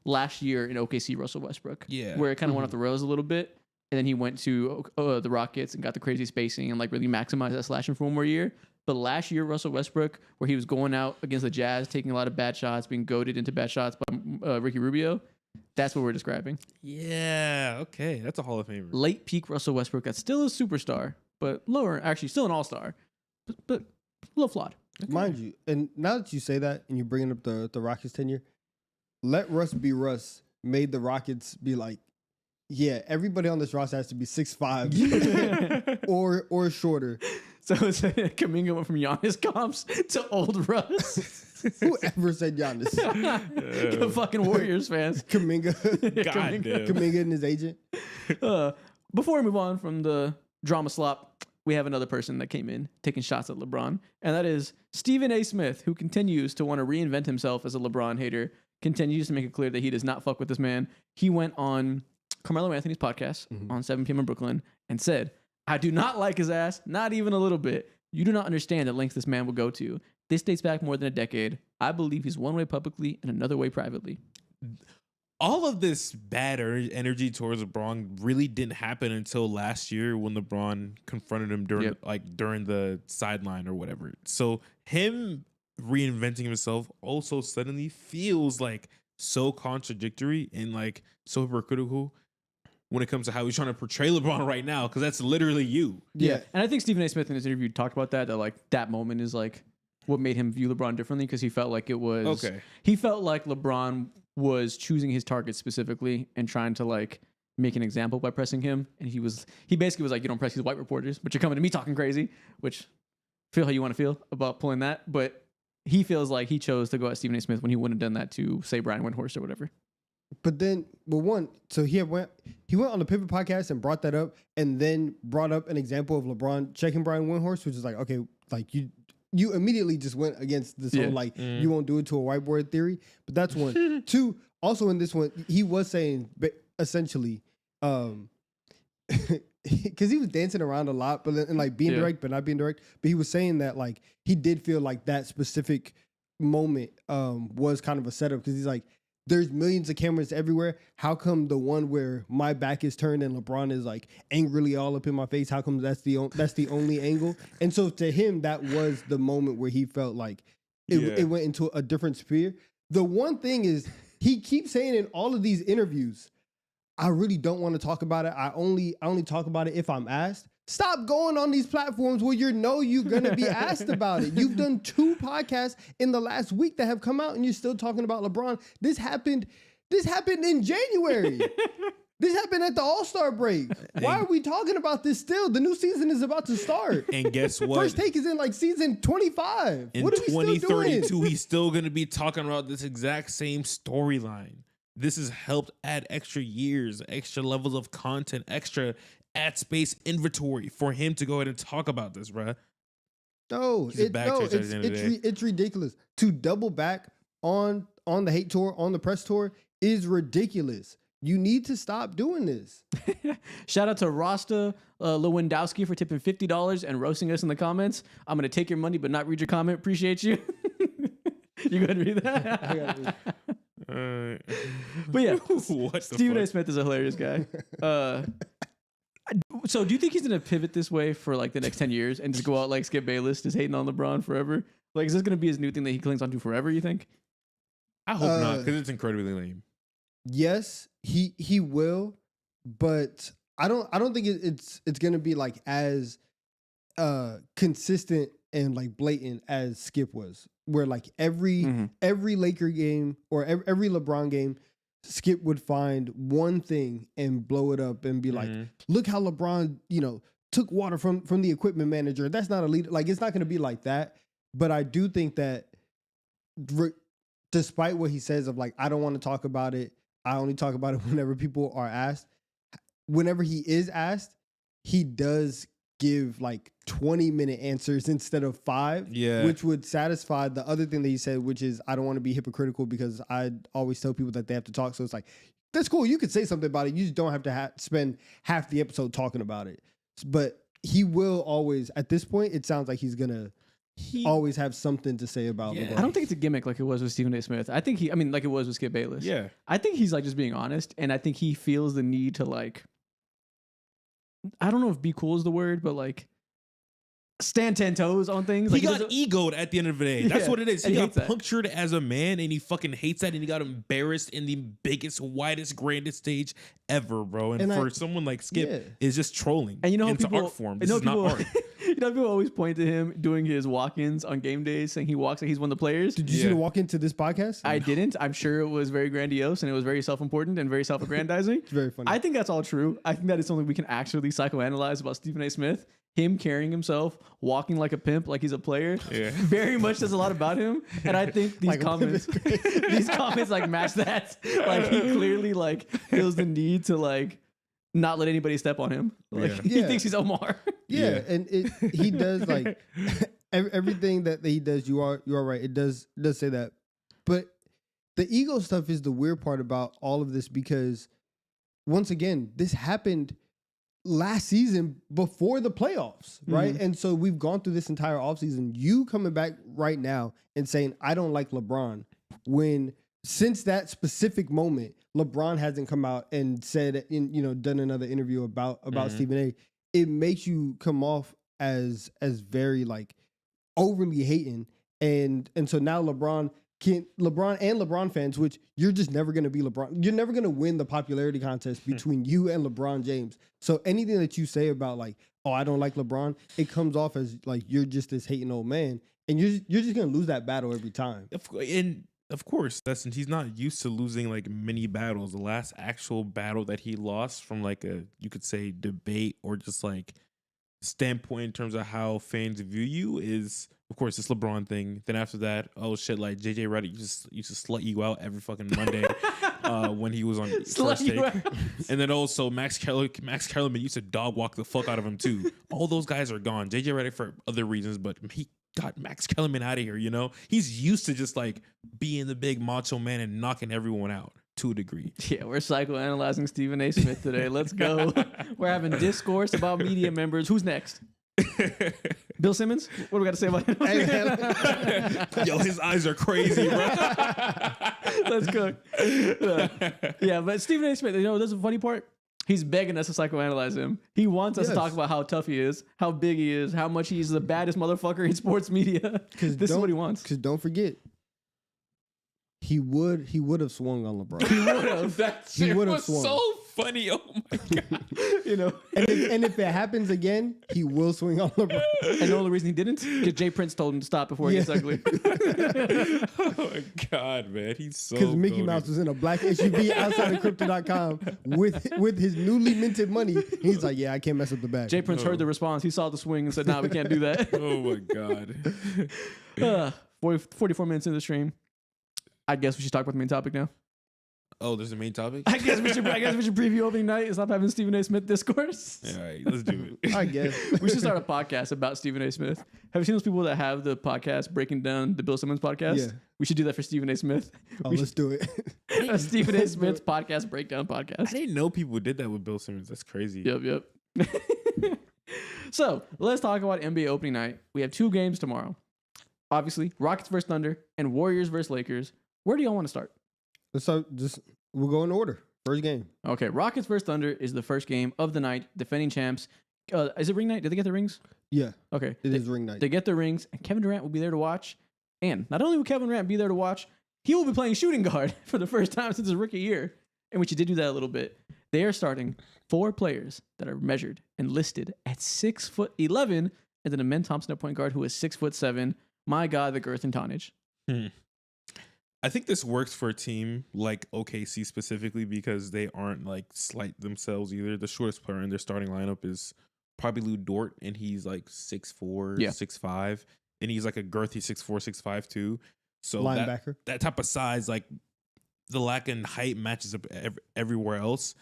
last year in OKC Russell Westbrook. Yeah. Where it kind of went off the rails a little bit. And then he went to the Rockets and got the crazy spacing and like really maximized that slashing for one more year. But last year, Russell Westbrook, where he was going out against the Jazz, taking a lot of bad shots, being goaded into bad shots by Ricky Rubio, that's what we're describing. Yeah. Okay. That's a Hall of Famer. Late peak Russell Westbrook. That's still a superstar, but lower. Actually, still an all-star, but a little flawed. Okay. Mind you, and now that you say that and you're bringing up the Rockets tenure, let Russ be Russ made the Rockets be like, yeah, everybody on this roster has to be 6'5" or shorter. So it's Kuminga went from Giannis comps to old Russ. Whoever said Giannis? The fucking Warriors fans. Kuminga. Goddamn. Kuminga and his agent. Before we move on from the drama slop, we have another person that came in taking shots at LeBron, and that is Stephen A. Smith, who continues to want to reinvent himself as a LeBron hater, continues to make it clear that he does not fuck with this man. He went on Carmelo Anthony's podcast on 7 p.m. in Brooklyn and said, I do not like his ass, not even a little bit. You do not understand the lengths this man will go to. This dates back more than a decade. I believe he's one way publicly and another way privately. All of this bad energy towards LeBron really didn't happen until last year when LeBron confronted him during the sideline or whatever. So him reinventing himself also suddenly feels like so contradictory and like so hypocritical when it comes to how he's trying to portray LeBron right now, because that's literally you. Yeah. And I think Stephen A. Smith in his interview talked about that like that moment is like what made him view LeBron differently, because he felt like it was he felt like LeBron was choosing his target specifically and trying to like make an example by pressing him. And he basically was like, you don't press these white reporters, but you're coming to me talking crazy, which feel how you want to feel about pulling that. But he feels like he chose to go at Stephen A. Smith when he wouldn't have done that to, say, Brian Windhorst or whatever. But then, so he went on the Pivot podcast and brought that up, and then brought up an example of LeBron checking Brian Windhorst, which is like, okay, like you immediately just went against this whole like you won't do it to a whiteboard theory. But that's one. Two, also in this one, he was saying essentially, because he was dancing around a lot, but and like being direct, but not being direct. But he was saying that like he did feel like that specific moment was kind of a setup, because he's like, there's millions of cameras everywhere. How come the one where my back is turned and LeBron is like angrily all up in my face, how come that's the only angle? And so to him, that was the moment where he felt like it went into a different sphere. The one thing is, he keeps saying in all of these interviews, I really don't want to talk about it. I only talk about it if I'm asked. Stop going on these platforms where you're going to be asked about it. You've done 2 podcasts in the last week that have come out and you're still talking about LeBron. This happened in January. This happened at the All-Star break. Why are we talking about this still? The new season is about to start. And guess what? First Take is in like season 25. In what are we still doing? 2032, he's still going to be talking about this exact same storyline. This has helped add extra years, extra levels of content, extra ad space inventory for him to go ahead and talk about this, bruh. No, it's ridiculous. To double back on the hate tour, on the press tour, is ridiculous. You need to stop doing this. Shout out to Rasta Lewandowski for tipping $50 and roasting us in the comments. I'm going to take your money but not read your comment. Appreciate you. You go ahead and read that? But yeah, Stephen A. Smith is a hilarious guy. So do you think he's going to pivot this way for like the next 10 years and just go out like Skip Bayless, just hating on LeBron forever? Like, is this going to be his new thing that he clings on to forever, you think? I hope not, because it's incredibly lame. Yes, he will, but I don't think it's going to be like as consistent and like blatant as Skip was, where like every Laker game or every LeBron game, Skip would find one thing and blow it up and be like, look how LeBron, took water from the equipment manager. That's not a leader. Like, it's not going to be like that. But I do think that despite what he says of like, I don't want to talk about it, I only talk about it whenever people are asked. Whenever he is asked, he does give like 20-minute answers instead of 5, which would satisfy the other thing that he said, which is, I don't want to be hypocritical because I always tell people that they have to talk. So it's like, that's cool. You could say something about it. You just don't have to spend half the episode talking about it. But he will always, at this point, it sounds like he's going to always have something to say about LeBron. I don't think it's a gimmick like it was with Stephen A. Smith. I think like it was with Skip Bayless. Yeah. I think he's like just being honest, and I think he feels the need to like, I don't know if be cool is the word, but like stand 10 toes on things. He like got egoed at the end of the day. That's what it is. He got that. punctured as a man, and he fucking hates that, and he got embarrassed in the biggest, widest, grandest stage ever, bro. And for someone like Skip, is just trolling. And it's an art form. This is not art. People always point to him doing his walk-ins on game days, saying he walks like he's one of the players. Did you see the walk-in to this podcast? I didn't. I'm sure it was very grandiose and it was very self-important and very self-aggrandizing. It's very funny. I think that's all true. I think that is something we can actually psychoanalyze about Stephen A. Smith. Him carrying himself, walking like a pimp, like he's a player, very much says a lot about him. And I think these comments like match that. Like he clearly like feels the need to like not let anybody step on him. Like he thinks he's Omar. And he does like everything that he does. You are right. It does say that, but the ego stuff is the weird part about all of this, because once again, this happened last season before the playoffs, right? Mhm. And so we've gone through this entire offseason. You coming back right now and saying, I don't like LeBron, when since that specific moment, LeBron hasn't come out and said, done another interview about Stephen A. It makes you come off as very like overly hating. And so now LeBron and LeBron fans, which you're just never going to be LeBron. You're never going to win the popularity contest between you and LeBron James. So anything that you say about like, oh, I don't like LeBron, it comes off as like you're just this hating old man, and you're just going to lose that battle every time. And of course, that's he's not used to losing like mini battles. The last actual battle that he lost from like you could say debate or just like standpoint in terms of how fans view you is, of course, this LeBron thing. Then after that, oh shit, like JJ Redick used to slut you out every fucking Monday when he was on First Take. And then also Max Kellerman used to dog walk the fuck out of him too. All those guys are gone. JJ Redick for other reasons, but he got Max Kellerman out of here, you know? He's used to just like being the big macho man and knocking everyone out to a degree. Yeah, we're psychoanalyzing Stephen A. Smith today. Let's go. We're having discourse about media members. Who's next? Bill Simmons? What do we got to say about him? Yo, his eyes are crazy, bro. Let's cook. Yeah, but Stephen A. Smith, that's the funny part. He's begging us to psychoanalyze him. He wants us to talk about how tough he is, how big he is, how much he's the baddest motherfucker in sports media. This is what he wants. Because don't forget, he would have swung on LeBron. He would have. That shit was swung. so funny. Oh my god. And if it happens again, he will swing on LeBron. And the only reason he didn't, because Jay Prince told him to stop before he gets ugly. Oh my god, man, he's so. Because Mickey goated. Mouse was in a black SUV outside of Crypto.com with his newly minted money. He's like, yeah, I can't mess up the bag. Jay Prince heard the response. He saw the swing and said, "Nah, we can't do that." Oh my god. 44 minutes into the stream. I guess we should talk about the main topic now. Oh, there's a main topic. I guess we should preview opening night and stop having Stephen A. Smith discourse. All right, let's do it. I guess. We should start a podcast about Stephen A. Smith. Have you seen those people that have the podcast breaking down the Bill Simmons podcast? Yeah. We should do that for Stephen A. Smith. Let's do it. A Stephen A. Smith's podcast breakdown I podcast. didn't know people did that with Bill Simmons. That's crazy. Yep. So let's talk about NBA opening night. We have 2 games tomorrow. Obviously, Rockets versus Thunder and Warriors versus Lakers. Where do y'all want to start? We'll go in order. First game. Okay, Rockets versus Thunder is the first game of the night. Defending champs. Is it ring night? Did they get the rings? Yeah, Okay. it is ring night. They get the rings, and Kevin Durant will be there to watch. And not only will Kevin Durant be there to watch, he will be playing shooting guard for the first time since his rookie year, in which he did do that a little bit. They are starting 4 players that are measured and listed at 6'11", and then Amen Thompson at point guard, who is 6'7". My God, the girth and tonnage. I think this works for a team like OKC specifically because they aren't like slight themselves either. The shortest player in their starting lineup is probably Lou Dort, and he's like 6'4", 6'5", and he's like a girthy 6'4", 6'5" too. So linebacker. that type of size, like the lack in height matches up everywhere else.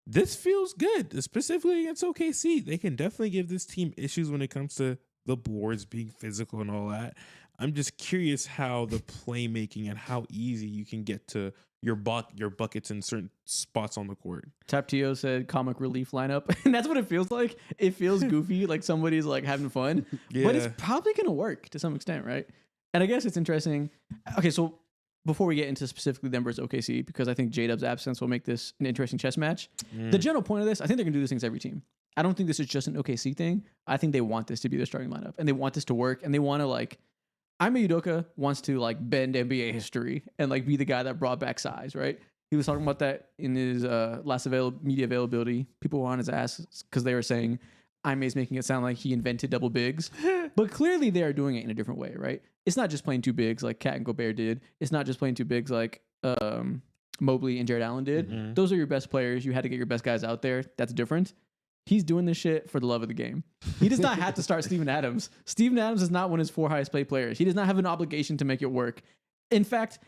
This feels good, specifically against OKC. They can definitely give this team issues when it comes to the boards being physical and all that. I'm just curious how the playmaking and how easy you can get to your buckets in certain spots on the court. Taptio said comic relief lineup, and that's what it feels like. It feels goofy, like somebody's like having fun, but it's probably going to work to some extent, right? And I guess it's interesting. Okay, so before we get into specifically them versus OKC, because I think J-Dub's absence will make this an interesting chess match. The general point of this, I think they're going to do these things every team. I don't think this is just an OKC thing. I think they want this to be their starting lineup, and they want this to work, and they want to like. Ime Udoka wants to like bend NBA history and like be the guy that brought back size, right? He was talking about that in his last media availability. People were on his ass because they were saying Ime's making it sound like he invented double bigs, but clearly they are doing it in a different way, right? It's not just playing 2 bigs like Kat and Gobert did. It's not just playing 2 bigs like Mobley and Jared Allen did. Mm-hmm. Those are your best players. You had to get your best guys out there. That's different. He's doing this shit for the love of the game. He does not have to start Steven Adams. Steven Adams is not one of his 4 highest paid players. He does not have an obligation to make it work. In fact,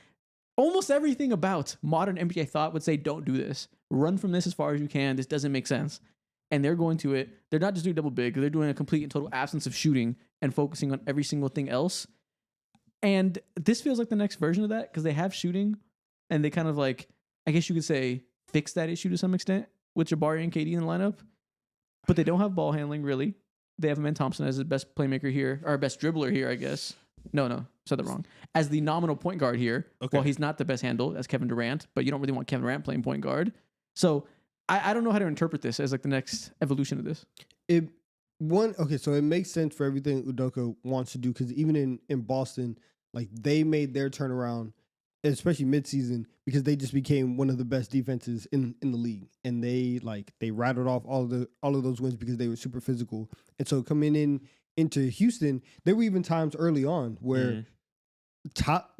almost everything about modern NBA thought would say, don't do this. Run from this as far as you can. This doesn't make sense. And they're going to it. They're not just doing double big. They're doing a complete and total absence of shooting and focusing on every single thing else. And this feels like the next version of that because they have shooting and they kind of like, I guess you could say, fix that issue to some extent with Jabari and KD in the lineup. but they don't have ball handling really. They have Amen Thompson as the best playmaker here, or best dribbler here, I guess. No, said that wrong. As the nominal point guard here. Okay. Well, he's not the best handle as Kevin Durant, but you don't really want Kevin Durant playing point guard. So I don't know how to interpret this as like the next evolution of this. So it makes sense for everything Udoka wants to do, because even in Boston, like they made their turnaround, especially midseason, because they just became one of the best defenses in the league, and they rattled off all of those wins because they were super physical. And so coming into Houston, there were even times early on where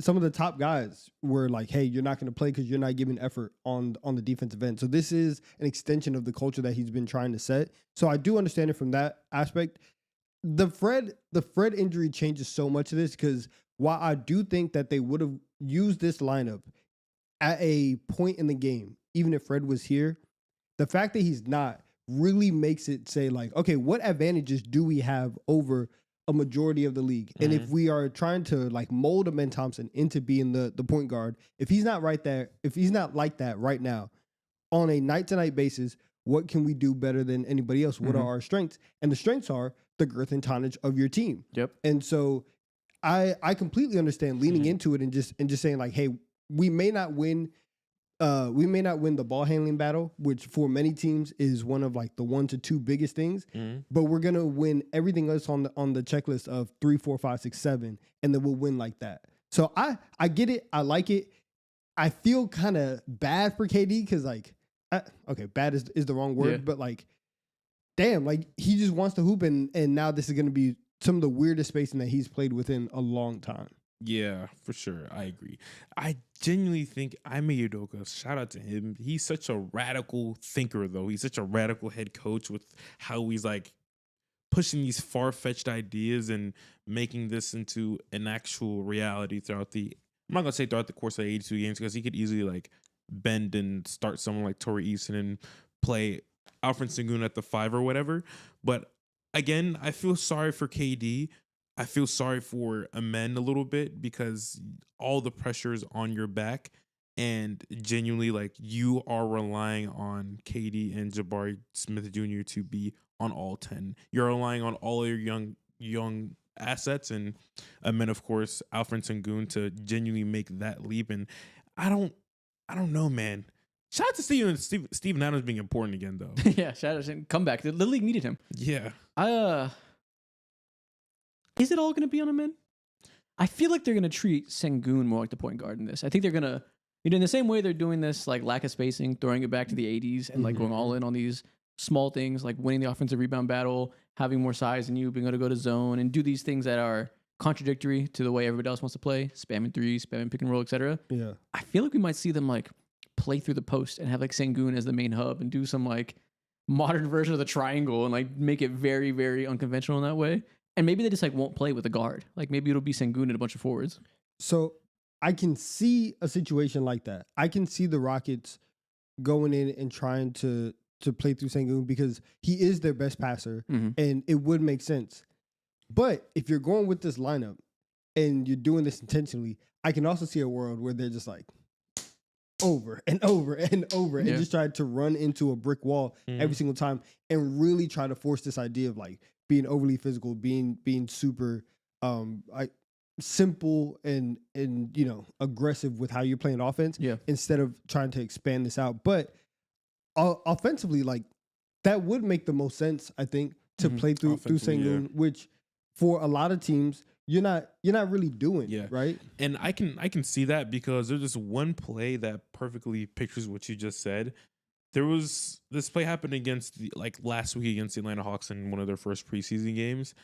some of the top guys were like, "Hey, you're not going to play because you're not giving effort on the defensive end." So this is an extension of the culture that he's been trying to set. So I do understand it from that aspect. The Fred injury changes so much of this, because while I do think that they would have used this lineup at a point in the game, even if Fred was here, the fact that he's not really makes it say like, okay, what advantages do we have over a majority of the league? And if we are trying to like mold Amen Thompson into being the point guard, if he's not like that right now on a night-to-night basis, what can we do better than anybody else? What are our strengths? And the strengths are the girth and tonnage of your team. Yep. And so I completely understand leaning into it and just saying like, hey, we may not win the ball handling battle, which for many teams is one of like the 1 to 2 biggest things. But we're gonna win everything else on the checklist of 3, 4, 5, 6, 7, and then we'll win like that. So I get it. I like it. I feel kind of bad for KD because like, bad is the wrong word, but like, damn, like he just wants to hoop, and now this is gonna be some of the weirdest spacing that he's played within a long time. Yeah, for sure. I agree. I genuinely think Ime Udoka, shout out to him. He's such a radical thinker, though. He's such a radical head coach with how he's like pushing these far-fetched ideas and making this into an actual reality throughout I'm not going to say throughout the course of 82 games, because he could easily like bend and start someone like Torrey Eason and play Alfred Sengun at the 5 or whatever. But again, I feel sorry for KD. I feel sorry for Amen a little bit, because all the pressure is on your back, and genuinely like you are relying on KD and Jabari Smith Jr. to be on all 10. You're relying on all your young assets, and Amen, of course, Alfred Sengun, to genuinely make that leap. And I don't know, man. Shout out to Steven Adams being important again, though. Yeah, shout out to comeback. The league needed him. Yeah. Is it all going to be on Amen? I feel like they're going to treat Sengun more like the point guard in this. I think they're going to, in the same way they're doing this, like lack of spacing, throwing it back to the 80s and like going all in on these small things, like winning the offensive rebound battle, having more size than you, being able to go to zone and do these things that are contradictory to the way everybody else wants to play, spamming threes, spamming pick and roll, etc. Yeah. I feel like we might see them like play through the post and have like Sengun as the main hub and do some like modern version of the triangle and like make it very, very unconventional in that way. And maybe they just like won't play with a guard. Like maybe it'll be Sengun and a bunch of forwards. So I can see a situation like that. I can see the Rockets going in and trying to play through Sengun because he is their best passer, and it would make sense. But if you're going with this lineup and you're doing this intentionally, I can also see a world where they're just like over and over and over and just try to run into a brick wall every single time and really try to force this idea of like being overly physical, being super simple and aggressive with how you're playing offense instead of trying to expand this out. But offensively, like that would make the most sense, I think, to play through Sengun, which for a lot of teams you're not really doing, right? And I can see that because there's this one play that perfectly pictures what you just said. There was this play happened against last week against the Atlanta Hawks in one of their first preseason games,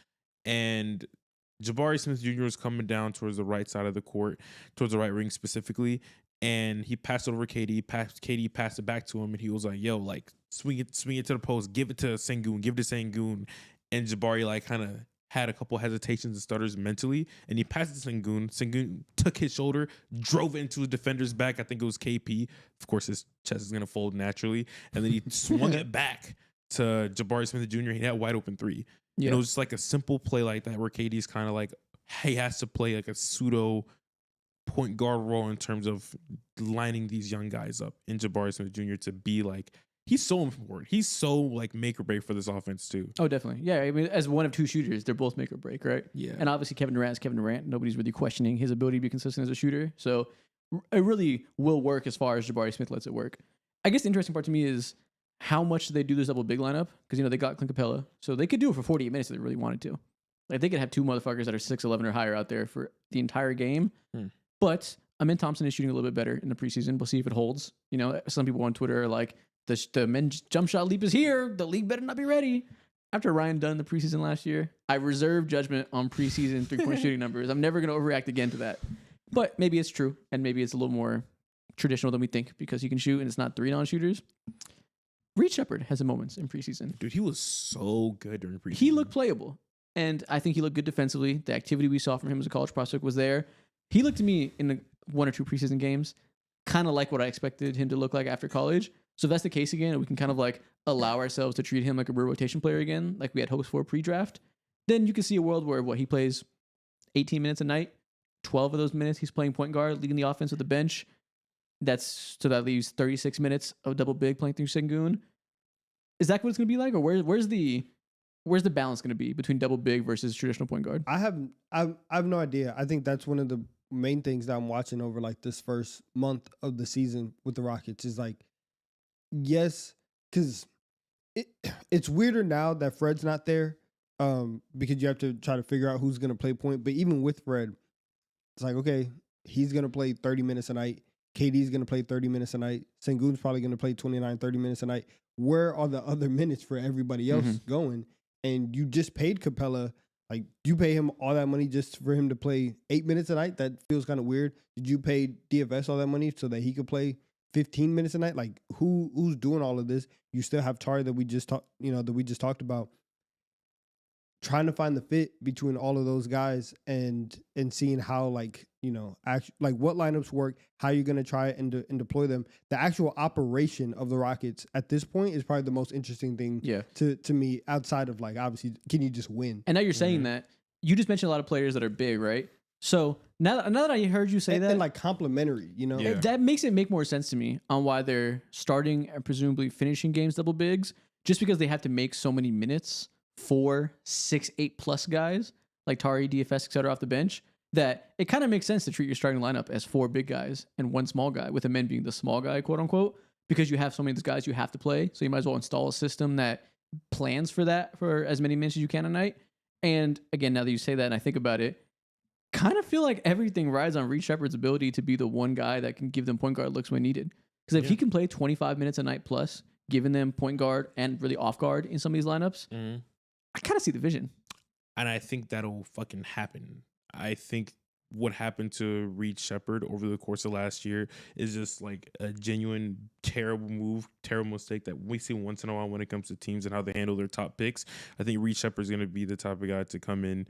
and Jabari Smith Jr. was coming down towards the right side of the court, towards the right ring specifically, and he passed it over KD. KD passed it back to him, and he was like, "Yo, like swing it to the post, give it to Sengun," and Jabari like kind of had a couple hesitations and stutters mentally, and he passed it to Sengun. Sengun took his shoulder, drove it into his defender's back. I think it was KP. Of course, his chest is gonna fold naturally, and then he swung it back to Jabari Smith Jr. He had a wide open three. Yeah. And it was just like a simple play like that where KD's kind of like he has to play like a pseudo point guard role in terms of lining these young guys up in Jabari Smith Jr. to be like he's so important. He's so like make or break for this offense too. Oh, definitely. Yeah, I mean, as one of two shooters, they're both make or break, right? Yeah. And obviously, Kevin Durant is Kevin Durant. Nobody's really questioning his ability to be consistent as a shooter. So it really will work as far as Jabari Smith lets it work. I guess the interesting part to me is how much do they do this double big lineup? Because, they got Clint Capella. So they could do it for 48 minutes if they really wanted to. Like, they could have two motherfuckers that are 6'11" or higher out there for the entire game. But Amin Thompson is shooting a little bit better in the preseason. We'll see if it holds. Some people on Twitter are like, the men's jump shot leap is here. The league better not be ready. After Ryan Dunn the preseason last year, I reserve judgment on preseason 3-point shooting numbers. I'm never going to overreact again to that. But maybe it's true, and maybe it's a little more traditional than we think because he can shoot and it's not 3 non-shooters. Reed Shepherd has a moments in preseason. Dude, he was so good during preseason. He looked playable, and I think he looked good defensively. The activity we saw from him as a college prospect was there. He looked to me in the 1 or 2 preseason games kind of like what I expected him to look like after college. So if that's the case again, and we can kind of like allow ourselves to treat him like a real rotation player again, like we had hopes for pre-draft, then you can see a world where he plays 18 minutes a night, 12 of those minutes he's playing point guard, leading the offense with the bench. That leaves 36 minutes of double big playing through Sengun. Is that what it's going to be like, or where's the balance going to be between double big versus traditional point guard? I have no idea. I think that's one of the main things that I'm watching over like this first month of the season with the Rockets is like, yes, because it's weirder now that Fred's not there, because you have to try to figure out who's going to play point. But even with Fred, it's like, okay, he's going to play 30 minutes a night. KD's going to play 30 minutes a night. Sengun's probably going to play 29, 30 minutes a night. Where are the other minutes for everybody else going? And you just paid Capella. Like, you pay him all that money just for him to play 8 minutes a night? That feels kind of weird. Did you pay DFS all that money so that he could play 15 minutes a night? Like, who's doing all of this? You still have Tari that we just talked about. Trying to find the fit between all of those guys and seeing how what lineups work, how you're going to try and deploy them. The actual operation of the Rockets at this point is probably the most interesting thing to me, outside of like, obviously, can you just win? And now you're saying that, you just mentioned a lot of players that are big, right? So now that I heard you say that, and like complimentary, that makes it make more sense to me on why they're starting and presumably finishing games double bigs, just because they have to make so many minutes for 6, 8+ guys like Tari, DFS, etc. off the bench, that it kind of makes sense to treat your starting lineup as 4 big guys and 1 small guy, with the men being the small guy, quote unquote, because you have so many of those guys you have to play. So you might as well install a system that plans for that for as many minutes as you can a night. And again, now that you say that and I think about it, kind of feel like everything rides on Reed Shepherd's ability to be the one guy that can give them point guard looks when needed. Because if he can play 25 minutes a night plus, giving them point guard and really off guard in some of these lineups, I kind of see the vision. And I think that'll fucking happen. I think what happened to Reed Shepherd over the course of last year is just like a genuine terrible move, terrible mistake that we see once in a while when it comes to teams and how they handle their top picks. I think Reed Shepherd's going to be the type of guy to come in,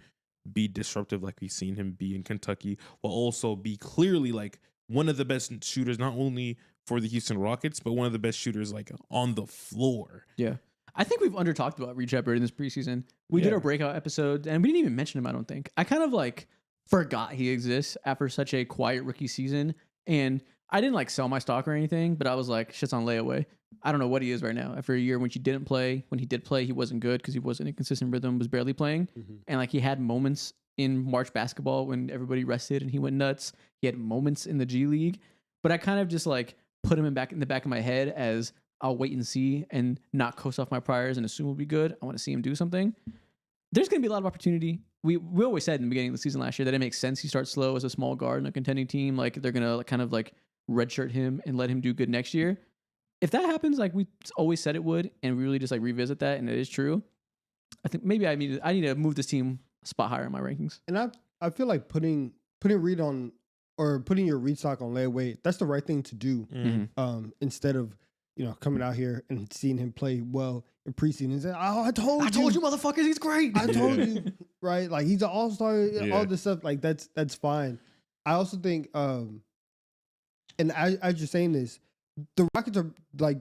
be disruptive like we've seen him be in Kentucky, while also be clearly like one of the best shooters, not only for the Houston Rockets, but one of the best shooters like on the floor. Yeah. I think we've under talked about Reed Shepherd in this preseason. We did our breakout episode, and we didn't even mention him, I don't think. I kind of like forgot he exists after such a quiet rookie season. And I didn't like sell my stock or anything, but I was like, shit's on layaway. I don't know what he is right now. After a year when he didn't play, when he did play, he wasn't good because he wasn't in consistent rhythm, was barely playing. And like he had moments in March basketball when everybody rested and he went nuts. He had moments in the G League. But I kind of just like put him in the back of my head as I'll wait and see and not coast off my priors and assume we'll be good. I want to see him do something. There's going to be a lot of opportunity. We always said in the beginning of the season last year that it makes sense he starts slow as a small guard in a contending team. Like they're going to kind of like redshirt him and let him do good next year. If that happens, like we always said it would, and we really just like revisit that, and it is true, I think maybe I need to move this team a spot higher in my rankings. And I feel like putting Reed on, or putting your Reed stock on layaway, that's the right thing to do. Instead of coming out here and seeing him play well in preseason and saying, "Oh, I told you, motherfuckers, he's great. I told you, right? Like he's an all-star, all this stuff. Like that's fine." I also think, and as you're saying this, the Rockets are like,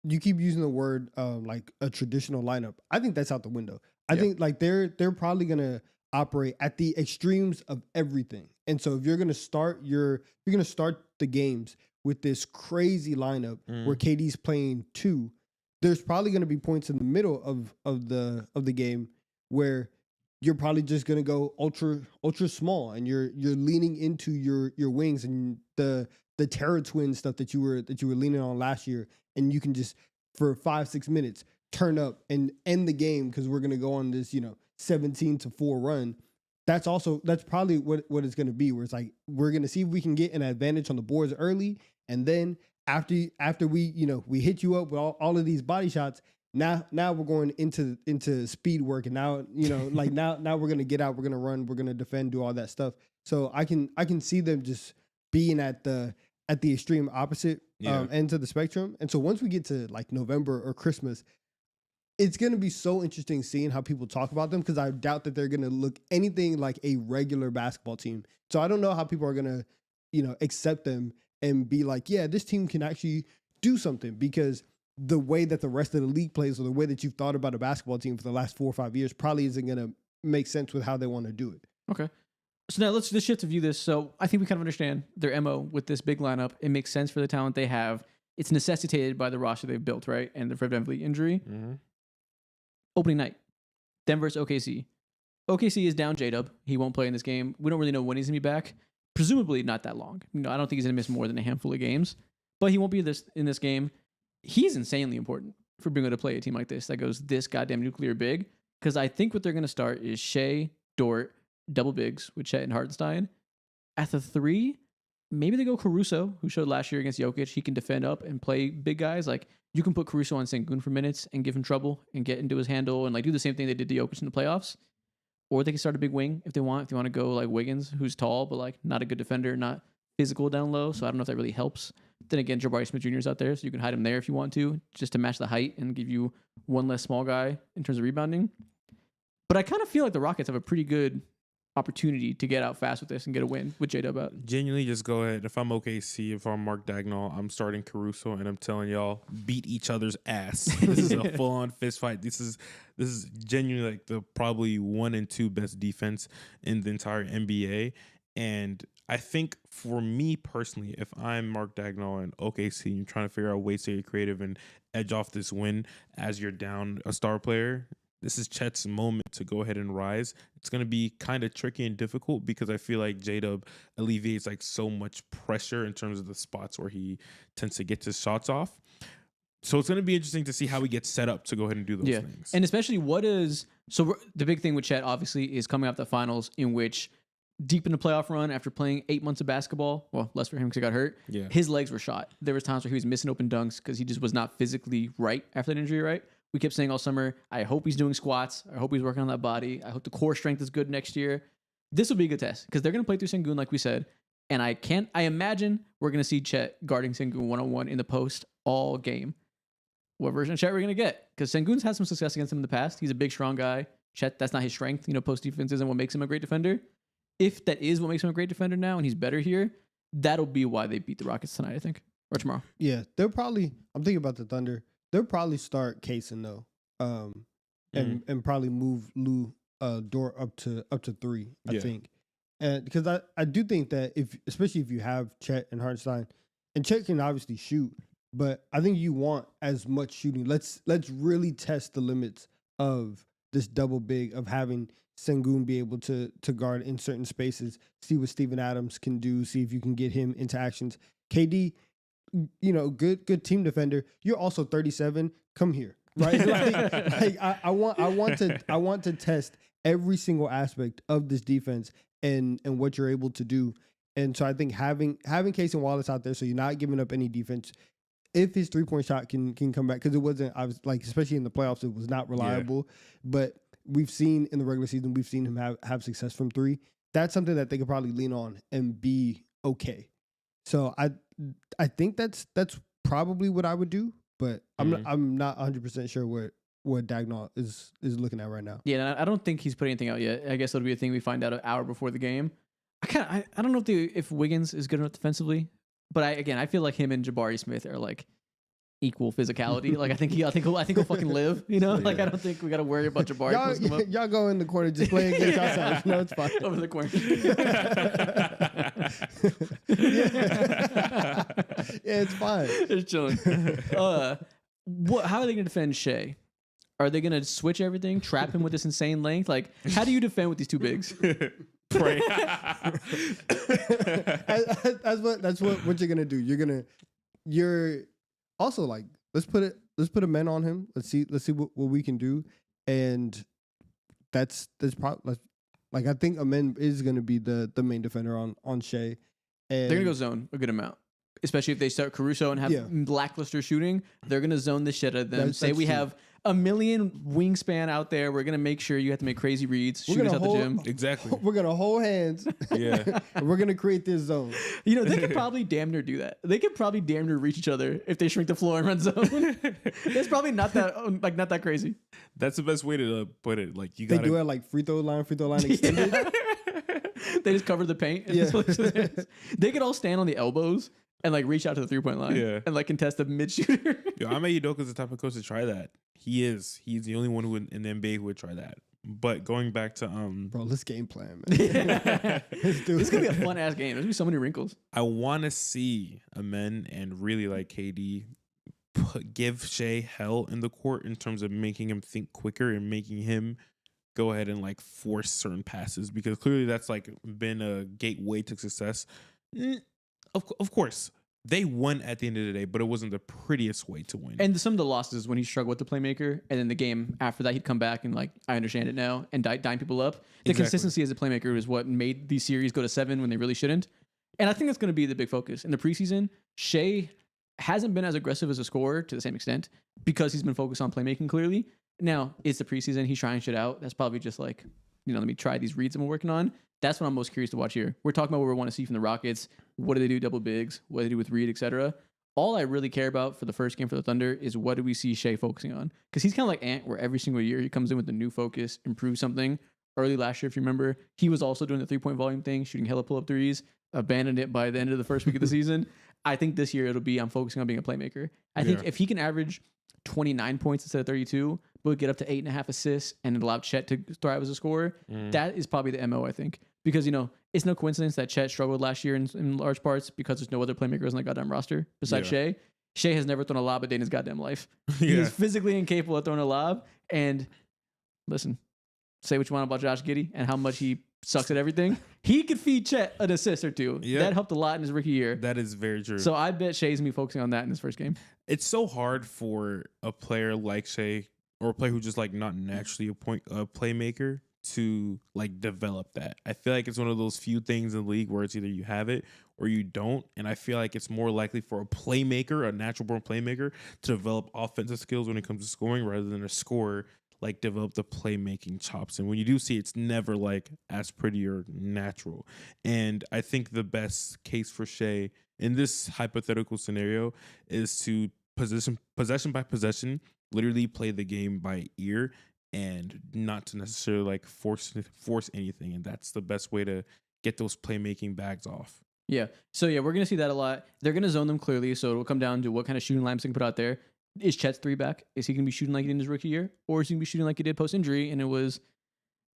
you keep using the word like a traditional lineup. I think that's out the window. I think like they're probably gonna operate at the extremes of everything. And so if you're gonna start the games with this crazy lineup where KD's playing 2, there's probably going to be points in the middle of the game where you're probably just going to go ultra small, and you're leaning into your wings and the Terra Twin stuff that you were leaning on last year, and you can just for 5-6 minutes turn up and end the game because we're going to go on this 17-4 run. That's probably what it's going to be, where it's like we're going to see if we can get an advantage on the boards early, and then after we hit you up with all of these body shots, now we're going into speed work, and now now we're going to get out, we're going to run, we're going to defend, do all that stuff. So I can see them just being at the extreme opposite ends of the spectrum. And so once we get to like November or Christmas, it's going to be so interesting seeing how people talk about them, because I doubt that they're going to look anything like a regular basketball team. So I don't know how people are going to, accept them and be like, yeah, this team can actually do something, because the way that the rest of the league plays, or the way that you've thought about a basketball team for the last 4 or 5 years, probably isn't going to make sense with how they want to do it. Okay. So now let's shift to view this. So I think we kind of understand their MO with this big lineup. It makes sense for the talent they have. It's necessitated by the roster they've built, right? And the Fred VanVleet injury. Mm-hmm. Opening night, Denver versus OKC. OKC is down J-Dub. He won't play in this game. We don't really know when he's going to be back. Presumably not that long. I don't think he's going to miss more than a handful of games. But he won't be in this game. He's insanely important for being able to play a team like this that goes this goddamn nuclear big. Because I think what they're going to start is Shea, Dort, double bigs with Chet and Hartenstein. At the 3, maybe they go Caruso, who showed last year against Jokic. He can defend up and play big guys. Like, you can put Caruso on Sengun for minutes and give him trouble and get into his handle and like do the same thing they did to Jokic in the playoffs. Or they can start a big wing if they want. If they want to go like Wiggins, who's tall but like not a good defender, not physical down low. So I don't know if that really helps. Then again, Jabari Smith Jr. is out there, so you can hide him there if you want to, just to match the height and give you one less small guy in terms of rebounding. But I kind of feel like the Rockets have a pretty good opportunity to get out fast with this and get a win with J-Dub out. Genuinely, just go ahead. If I'm OKC, if I'm Mark Dagnall, I'm starting Caruso, and I'm telling y'all, beat each other's ass. This is a full-on fist fight. This is genuinely like the probably 1 and 2 best defense in the entire NBA. And I think for me personally, if I'm Mark Dagnall and OKC, and you're trying to figure out ways to get creative and edge off this win as you're down a star player, this is Chet's moment to go ahead and rise. It's going to be kind of tricky and difficult because I feel like J-Dub alleviates like so much pressure in terms of the spots where he tends to get his shots off. So it's going to be interesting to see how he gets set up to go ahead and do those things. And especially the big thing with Chet obviously is coming off the finals, in which deep in the playoff run after playing 8 months of basketball, well, less for him because he got hurt, his legs were shot. There was times where he was missing open dunks because he just was not physically right after that injury, right? We kept saying all summer, I hope he's doing squats. I hope he's working on that body. I hope the core strength is good next year. This will be a good test because they're going to play through Sengun, like we said. And I imagine we're going to see Chet guarding Sengun one-on-one in the post all game. What version of Chet we're going to get? Because Sengun's had some success against him in the past. He's a big, strong guy. Chet, that's not his strength. Post defense isn't what makes him a great defender. If that is what makes him a great defender now and he's better here, that'll be why they beat the Rockets tonight, I think. Or tomorrow. Yeah, I'm thinking about the Thunder. They'll probably start Kaysen though, and probably move Dort up to 3. I think, and because I do think that especially if you have Chet and Hartenstein, and Chet can obviously shoot, but I think you want as much shooting. Let's really test the limits of this double big, of having Sengun be able to guard in certain spaces. See what Steven Adams can do. See if you can get him into actions. KD. Good team defender. You're also 37. Come here, right? I want to test every single aspect of this defense and what you're able to do. And so I think having Case and Wallace out there, so you're not giving up any defense. If his 3-point shot can come back, because it wasn't, especially in the playoffs, it was not reliable. But we've seen in the regular season, we've seen him have success from 3. That's something that they could probably lean on and be okay. So I think that's probably what I would do, but I'm not 100% sure what Dagnall is looking at right now. Yeah, I don't think he's put anything out yet. I guess it'll be a thing we find out an hour before the game. I don't know if Wiggins is good enough defensively, but I feel like him and Jabari Smith are like equal physicality. Like I think he'll fucking live. Like I don't think we got to worry about Jabari. Y'all go in the corner, just play against yourselves. No, it's fine. Over the corner. it's fine. Just chilling. How are they going to defend Shai? Are they going to switch everything, trap him with this insane length? Like, how do you defend with these two bigs? Pray. That's what you're gonna do. You're also like, let's put a man on him. Let's see what we can do. And that's probably like, I think a man is gonna be the main defender on Shai. And They're going to go zone a good amount. Especially if they start Caruso and have lackluster shooting, they're going to zone the shit out of them. Say we have a million wingspan out there. We're going to make sure you have to make crazy reads, shoot us out the gym. Exactly. We're going to hold hands. Yeah. And we're going to create this zone. You know, they could probably damn near do that. They could probably damn near reach each other if they shrink the floor and run zone. It's probably not that crazy. That's the best way to put it. Like, They do it like free throw line extended. They just cover the paint. They could all stand on the elbows and like reach out to the 3-point line and like contest the mid shooter. Yo, Ime Udoka's the type of coach to try that. He's the only one who in the NBA who would try that. But going back to bro, let's game plan, man. Let's do It's gonna be a fun ass game. There's gonna be so many wrinkles. I want to see Amen and really like KD give Shai hell in the court in terms of making him think quicker and making him go ahead and like force certain passes, because clearly that's like been a gateway to success. Of course, they won at the end of the day, but it wasn't the prettiest way to win. And some of the losses when he struggled with the playmaker, and then the game after that, he'd come back and like, I understand it now, and dime people up. The consistency as a playmaker is what made these series go to 7 when they really shouldn't. And I think that's going to be the big focus. In the preseason, Shai hasn't been as aggressive as a scorer to the same extent because he's been focused on playmaking clearly. Now, it's the preseason. He's trying shit out. That's probably just like, let me try these reads I'm working on. That's what I'm most curious to watch here. We're talking about what we want to see from the Rockets. What do they do double bigs? What do they do with Reed, etc. All I really care about for the first game for the Thunder is what do we see Shai focusing on? Because he's kind of like Ant, where every single year he comes in with a new focus, improves something. Early last year, if you remember, he was also doing the 3-point volume thing, shooting hella pull-up threes, abandoned it by the end of the first week of the season. I think this year it'll be I'm focusing on being a playmaker. I think if he can average 29 points instead of 32, but get up to 8.5 assists and allow Chet to thrive as a scorer, that is probably the MO, I think. Because, it's no coincidence that Chet struggled last year in large parts because there's no other playmakers on the goddamn roster besides Shai. Shai has never thrown a lob a day in his goddamn life. He is physically incapable of throwing a lob. And listen, say what you want about Josh Giddey and how much he sucks at everything. He could feed Chet an assist or two. Yep. That helped a lot in his rookie year. That is very true. So I bet Shai's going to be focusing on that in his first game. It's so hard for a player like Shai, or a player who's just like not naturally a playmaker, to like develop that. I feel like it's one of those few things in the league where it's either you have it or you don't. And I feel like it's more likely for a playmaker, a natural born playmaker, to develop offensive skills when it comes to scoring rather than a scorer like develop the playmaking chops. And when you do see it's never like as pretty or natural. And I think the best case for Shai in this hypothetical scenario is to possession by possession, literally play the game by ear and not to necessarily like force anything. And that's the best way to get those playmaking bags off. Yeah. So we're going to see that a lot. They're going to zone them clearly. So it'll come down to what kind of shooting lineups they can put out there. Is Chet's 3 back? Is he going to be shooting like he did in his rookie year? Or is he going to be shooting like he did post-injury and it was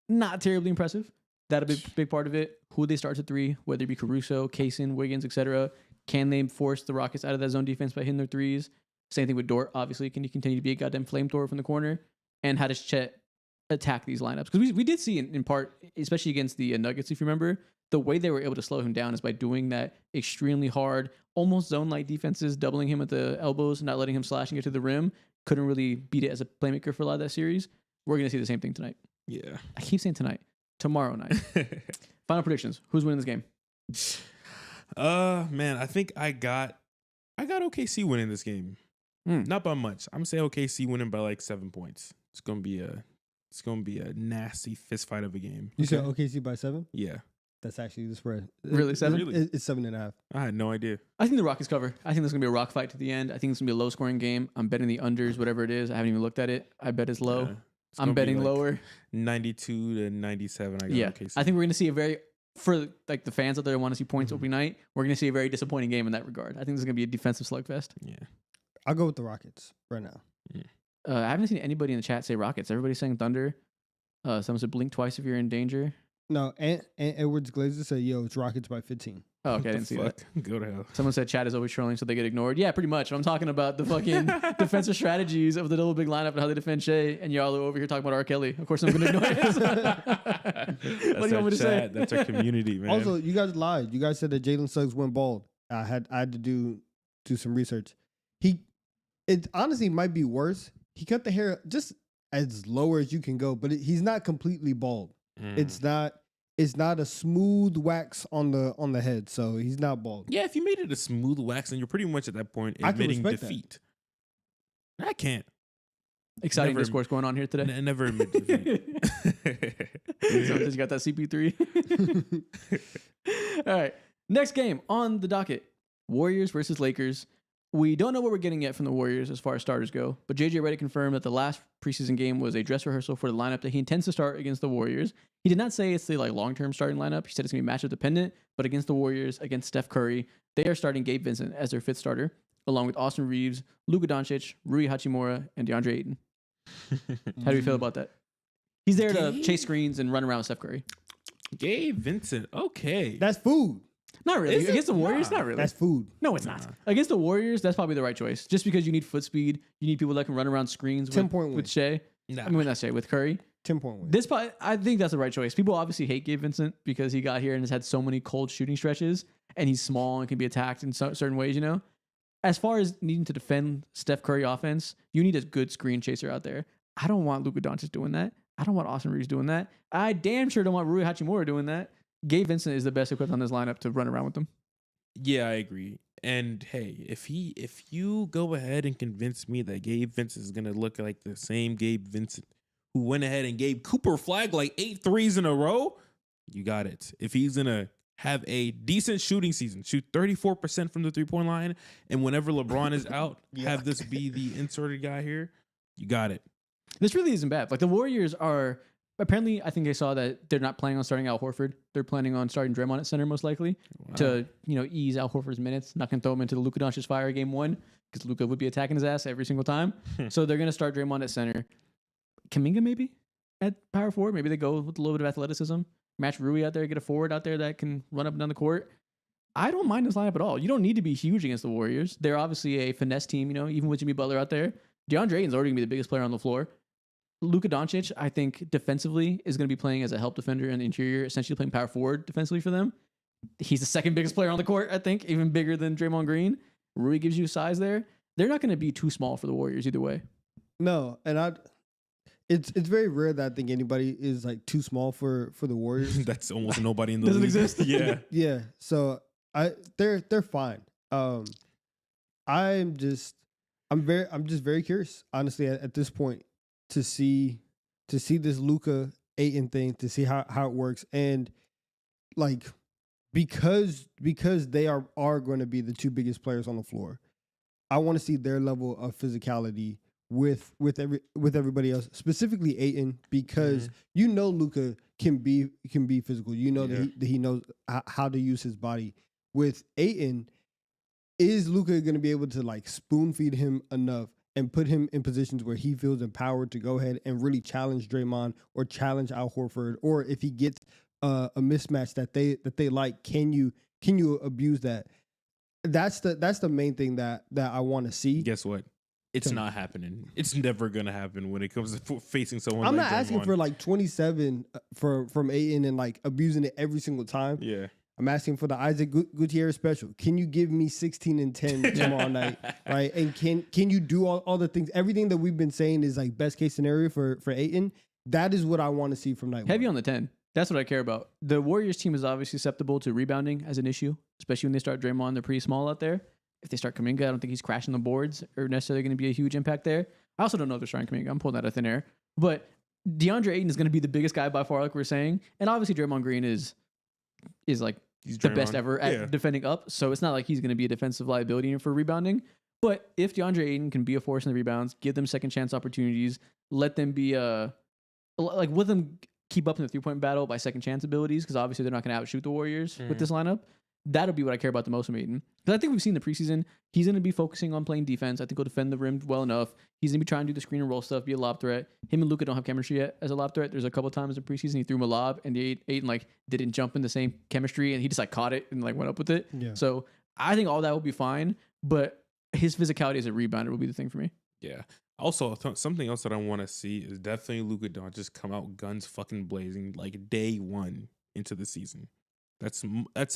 not terribly impressive? That'll be a big part of it. Who they start at 3, whether it be Caruso, Kaysen, Wiggins, etc. Can they force the Rockets out of that zone defense by hitting their threes? Same thing with Dort. Obviously, can he continue to be a goddamn flamethrower from the corner? And how does Chet attack these lineups? Because we did see in part, especially against the Nuggets, if you remember, the way they were able to slow him down is by doing that extremely hard, almost zone-like defenses, doubling him at the elbows, not letting him slash and get to the rim. Couldn't really beat it as a playmaker for a lot of that series. We're going to see the same thing tonight. Yeah. I keep saying tonight. Tomorrow night. Final predictions. Who's winning this game? Man, I think I got OKC winning this game. Not by much. I'm gonna say OKC winning by like 7 points. It's gonna be a nasty fist fight of a game. You said OKC by 7? Yeah. That's actually the spread. Really? 7? Really? It's 7.5. I had no idea. I think the Rockets cover. I think there's going to be a rock fight to the end. I think it's going to be a low-scoring game. I'm betting the unders, whatever it is. I haven't even looked at it. I bet it's low. Yeah. I'm betting like lower. 92 to 97. I got OKC. I think we're going to see for like the fans out there who want to see points opening night, we're going to see a very disappointing game in that regard. I think this is going to be a defensive slugfest. Yeah. I'll go with the Rockets right now. I haven't seen anybody in the chat say Rockets. Everybody's saying Thunder. Someone said blink twice if you're in danger. No, and Edwards Glazer said, "Yo, it's Rockets by 15." Oh, okay, I didn't see that. Go to hell. Someone said chat is always trolling, so they get ignored. Yeah, pretty much. I'm talking about the fucking defensive strategies of the double big lineup and how they defend Shai, and y'all are over here talking about R. Kelly. Of course, I'm going to ignore it. What do you want me to say? That's our community, man. Also, you guys lied. You guys said that Jalen Suggs went bald. I had to do some research. It honestly might be worse. He cut the hair just as lower as you can go, but he's not completely bald. It's not a smooth wax on the head, so he's not bald. Yeah, if you made it a smooth wax, then you're pretty much at that point admitting defeat. I can't. Exciting discourse going on here today. Never admit defeat. So you got that CP3. All right. Next game on the docket. Warriors versus Lakers. We don't know what we're getting yet from the Warriors as far as starters go, but JJ Redick confirmed that the last preseason game was a dress rehearsal for the lineup that he intends to start against the Warriors. He did not say it's the long-term starting lineup. He said it's going to be matchup dependent, but against the Warriors, against Steph Curry, they are starting Gabe Vincent as their fifth starter, along with Austin Reeves, Luka Doncic, Rui Hachimura, and DeAndre Ayton. How do you feel about that? He's there to chase screens and run around with Steph Curry. Gabe Vincent, okay. That's food. Not really. Against the Warriors, not really. That's food. No, it's not. Against the Warriors, that's probably the right choice. Just because you need foot speed, you need people that can run around screens 10-point with Shai. Nah. I mean, not Shai, with Curry. 10-point win. This probably, I think that's the right choice. People obviously hate Gabe Vincent because he got here and has had so many cold shooting stretches, and he's small and can be attacked in certain ways, you know? As far as needing to defend Steph Curry offense, you need a good screen chaser out there. I don't want Luka Doncic doing that. I don't want Austin Reeves doing that. I damn sure don't want Rui Hachimura doing that. Gabe Vincent is the best equipped on this lineup to run around with them. Yeah, I agree. And hey, if you go ahead and convince me that Gabe Vincent is gonna look like the same Gabe Vincent who went ahead and gave Cooper Flag like 8 threes in a row, you got it. If he's gonna have a decent shooting season, shoot 34% from the 3-point line, and whenever LeBron is out, have this be the inserted guy here, you got it. This really isn't bad. Like the Warriors are apparently, I think I saw that they're not planning on starting Al Horford. They're planning on starting Draymond at center most likely to, ease Al Horford's minutes. Not gonna throw him into the Luka Doncic fire game 1 because Luka would be attacking his ass every single time. So they're gonna start Draymond at center. Kuminga maybe at power forward. Maybe they go with a little bit of athleticism. Match Rui out there, get a forward out there that can run up and down the court. I don't mind this lineup at all. You don't need to be huge against the Warriors. They're obviously a finesse team, even with Jimmy Butler out there. DeAndre Ayton's already gonna be the biggest player on the floor. Luka Doncic, I think defensively is going to be playing as a help defender in the interior, essentially playing power forward defensively for them. He's the second biggest player on the court, I think, even bigger than Draymond Green. Rui gives you size there. They're not going to be too small for the Warriors either way. No, and it's very rare that I think anybody is like too small for the Warriors. That's almost nobody in the Doesn't league. exist. Yeah. Yeah. So they're fine. I'm just very curious, honestly, at this point. To see this Luka Ayton thing, to see how it works, and like because they are going to be the two biggest players on the floor, I want to see their level of physicality with everybody else, specifically Ayton, because Luka can be physical. That he knows how to use his body. With Ayton, is Luka going to be able to like spoon feed him enough and put him in positions where he feels empowered to go ahead and really challenge Draymond or challenge Al Horford, or if he gets a mismatch that they like, can you abuse that? That's the main thing that I want to see. Guess what? It's not happening. It's never gonna happen when it comes to facing someone. I'm like not asking Draymond. for like 27 from Ayton and like abusing it every single time. Yeah. I'm asking for the Isaac Gutierrez special. Can you give me 16 and 10 tomorrow night, right? And can you do all the things? Everything that we've been saying is like best case scenario for Ayton. That is what I want to see from night Heavy one. on the 10. That's what I care about. The Warriors team is obviously susceptible to rebounding as an issue, especially when they start Draymond. They're pretty small out there. If they start Kuminga, I don't think he's crashing the boards or necessarily going to be a huge impact there. I also don't know if they're starting Kuminga. I'm pulling that out of thin air. But DeAndre Ayton is going to be the biggest guy by far, like we're saying. And obviously Draymond Green is like He's the Draymond. best ever at defending up. So it's not like he's going to be a defensive liability for rebounding. But if DeAndre Ayton can be a force in the rebounds, give them second chance opportunities, let them be with them keep up in the 3-point battle by second chance abilities, because obviously they're not going to outshoot the Warriors with this lineup. that'll be what I care about the most from Ayton. Because I think we've seen the preseason, he's going to be focusing on playing defense. I think he'll defend the rim well enough. He's going to be trying to do the screen and roll stuff, be a lob threat. Him and Luka don't have chemistry yet as a lob threat. There's a couple times in preseason he threw him a lob and Ayton like didn't jump in the same chemistry and he just like caught it and like went up with it. Yeah. So I think all that will be fine, but his physicality as a rebounder will be the thing for me. Yeah. Also, something else that I want to see is definitely Luka Doncic come out guns fucking blazing like day one into the season. That's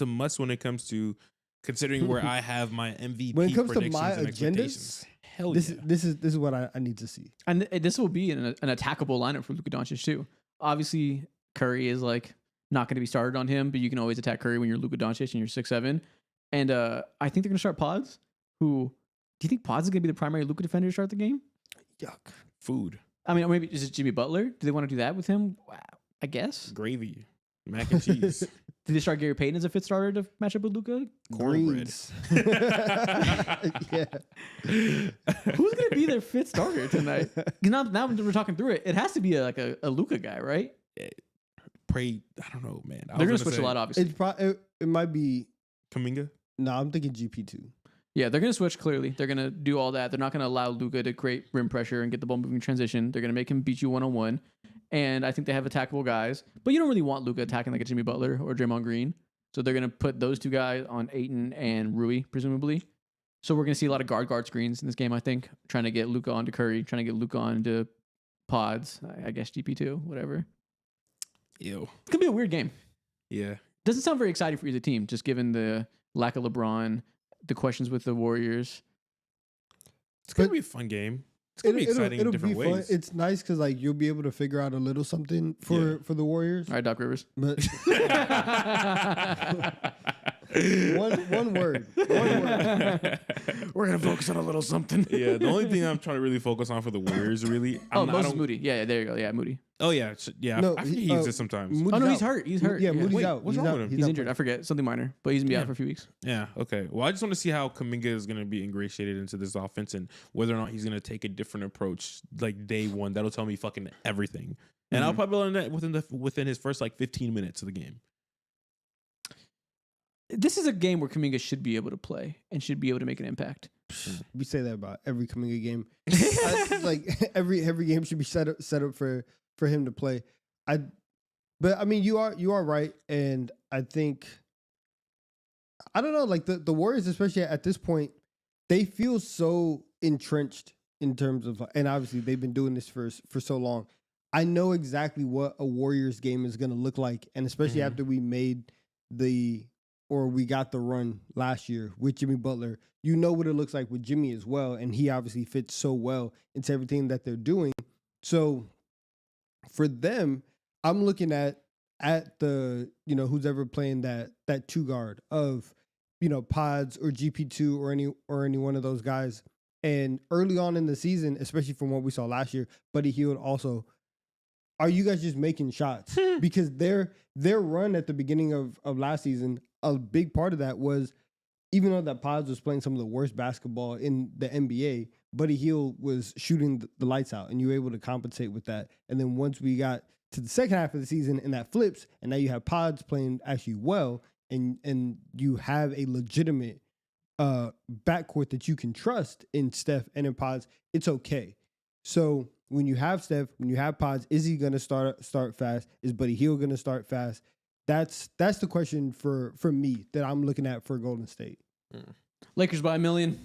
a must when it comes to considering where I have my MVP When it comes to predictions my and agendas, expectations. Hell this yeah. this is what I need to see. And this will be an attackable lineup for Luka Doncic too. Obviously, Curry is like not going to be started on him, but you can always attack Curry when you're Luka Doncic and you're 6'7". And I think they're going to start Pods. Do you think Pods is going to be the primary Luka defender to start the game? Yuck. Food, I mean, or maybe is it Jimmy Butler? Do they want to do that with him? Wow, I guess. gravy, mac and cheese, Did they start Gary Payton as a fifth starter to match up with Luka? cornbread. Greens. Yeah. Who's going to be their fifth starter tonight? 'Cause now we're talking through it. It has to be a Luka guy, right? Pray, I don't know, man. They're going to switch a lot, obviously. It might be. Kaminga. No, I'm thinking GP2. Yeah, they're going to switch clearly. They're going to do all that. They're not going to allow Luka to create rim pressure and get the ball moving in transition. They're going to make him beat you one-on-one. And I think they have attackable guys. But you don't really want Luka attacking like a Jimmy Butler or Draymond Green. So they're going to put those two guys on Ayton and Rui, presumably. So we're going to see a lot of guard screens in this game, I think. Trying to get Luka onto Curry, trying to get Luka onto Pods. I guess GP2, whatever. Ew. It's going to be a weird game. Yeah. Doesn't sound very exciting for either team, just given the lack of LeBron, the questions with the Warriors. It's gonna be a fun game. It's gonna be exciting in different ways. It's nice because like you'll be able to figure out a little something for the Warriors. All right, Doc Rivers. But one word. We're going to focus on a little something. Yeah, the only thing I'm trying to really focus on for the Warriors, really. Moses Moody. Yeah, there you go. Yeah, Moody. Oh yeah, yeah. No, I forget he exists sometimes. Moody's He's out. hurt. He's hurt. Yeah, Moody's Wait, out. what's He's wrong out. with him? He's out injured. for- I forget. Something minor. But he's going to be out for a few weeks. Yeah. Okay. Well, I just want to see how Kaminga is going to be ingratiated into this offense and whether or not he's going to take a different approach like day one. That'll tell me fucking everything. And I'll probably learn that within his first like 15 minutes of the game. This is a game where Kuminga should be able to play and should be able to make an impact. We say that about every Kuminga game. Like every game should be set up for him to play. But I mean, you are right, and I think I don't know. Like the Warriors, especially at this point, they feel so entrenched in terms of, and obviously they've been doing this for so long. I know exactly what a Warriors game is going to look like, and especially after we got the run last year with Jimmy Butler, you know what it looks like with Jimmy as well, and he obviously fits so well into everything that they're doing. So for them, I'm looking at the, who's ever playing that two guard of, Pods or GP2 or any one of those guys. And early on in the season, especially from what we saw last year, Buddy Hield also, are you guys just making shots? Because their run at the beginning of last season, a big part of that was, even though that Pods was playing some of the worst basketball in the NBA, Buddy Hield was shooting the lights out, and you were able to compensate with that. And then once we got to the second half of the season, and that flips, and now you have Pods playing actually well, and you have a legitimate backcourt that you can trust in Steph and in Pods, it's okay. So when you have Steph, when you have Pods, is he going to start fast? Is Buddy Hield going to start fast? That's the question for me that I'm looking at for Golden State. Lakers by 1 million.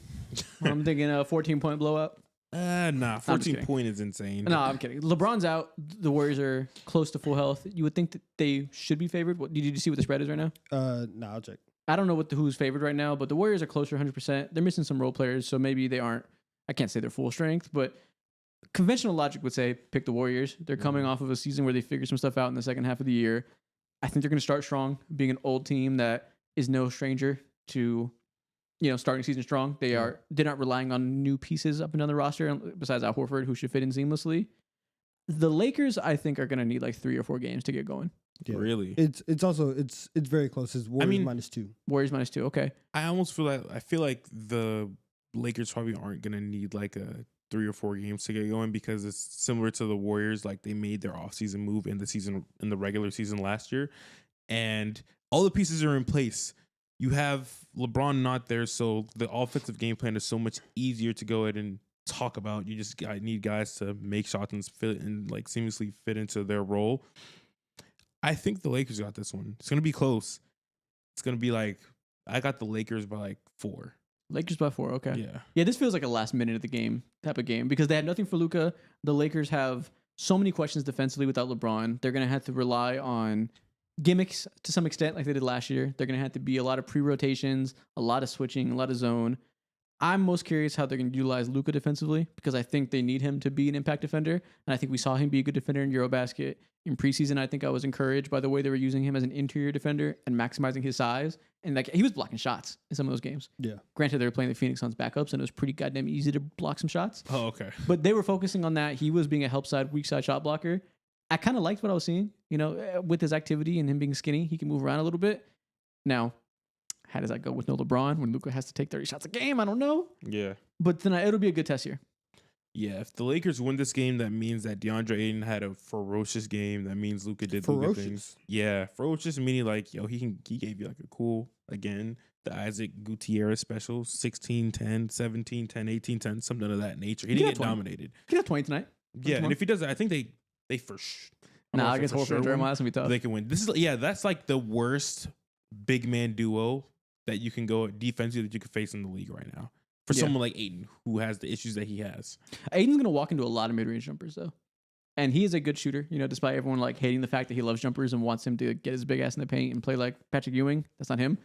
I'm thinking a 14-point blowout. Nah, 14 point is insane. No, I'm kidding. LeBron's out. The Warriors are close to full health. You would think that they should be favored. Did you see what the spread is right now? No, I'll check. I don't know who's favored right now, but the Warriors are closer 100%. They're missing some role players, so maybe they aren't. I can't say they're full strength, but conventional logic would say pick the Warriors. They're coming off of a season where they figured some stuff out in the second half of the year. I think they're going to start strong, being an old team that is no stranger to, starting season strong. They're not relying on new pieces up and down the roster, besides Al Horford, who should fit in seamlessly. The Lakers, I think, are going to need like 3 or 4 games to get going. Yeah. Really? It's also very close. It's Warriors -2. Warriors -2. Okay. I feel like the Lakers probably aren't gonna need like a 3 or 4 games to get going because it's similar to the Warriors. Like they made their offseason move in the regular season last year, and all the pieces are in place. you have LeBron not there, so the offensive game plan is so much easier to go ahead and talk about. You just need guys to make shots and fit and like seamlessly fit into their role. I think the Lakers got this one. It's gonna be close. It's gonna be like I got the Lakers by like 4. Lakers by 4. Okay. Yeah. Yeah, this feels like a last minute of the game type of game because they had nothing for Luka. The Lakers have so many questions defensively without LeBron. They're going to have to rely on gimmicks to some extent like they did last year. They're going to have to be a lot of pre-rotations, a lot of switching, a lot of zone. I'm most curious how they're going to utilize Luka defensively because I think they need him to be an impact defender. And I think we saw him be a good defender in Eurobasket. In preseason, I think I was encouraged by the way they were using him as an interior defender and maximizing his size. And like he was blocking shots in some of those games. Yeah. Granted, they were playing the Phoenix Suns backups, and it was pretty goddamn easy to block some shots. Oh, okay. But they were focusing on that. He was being a help side, weak side shot blocker. I kind of liked what I was seeing. You know, with his activity and him being skinny, he can move around a little bit. Now, how does that go with no LeBron when Luka has to take 30 shots a game? I don't know. Yeah. But tonight it'll be a good test here. Yeah, if the Lakers win this game, that means that DeAndre Ayton had a ferocious game. That means Luka did Luka things. Yeah, ferocious meaning like, yo, he gave you like a cool, again, the Isaac Gutierrez special, 16, 10, 17, 10, 18, 10, something of that nature. He didn't get dominated. He got 20 tonight. Yeah, and if he does that, I think they for sure. Nah, I guess Horford and Jeremiah is going to be tough. They can win. This is, that's like the worst big man duo that you can go defensively that you could face in the league right now. For someone like Ayton, who has the issues that he has. Ayton's going to walk into a lot of mid-range jumpers, though. And he is a good shooter, you know, despite everyone like hating the fact that he loves jumpers and wants him to get his big ass in the paint and play like Patrick Ewing. That's not him.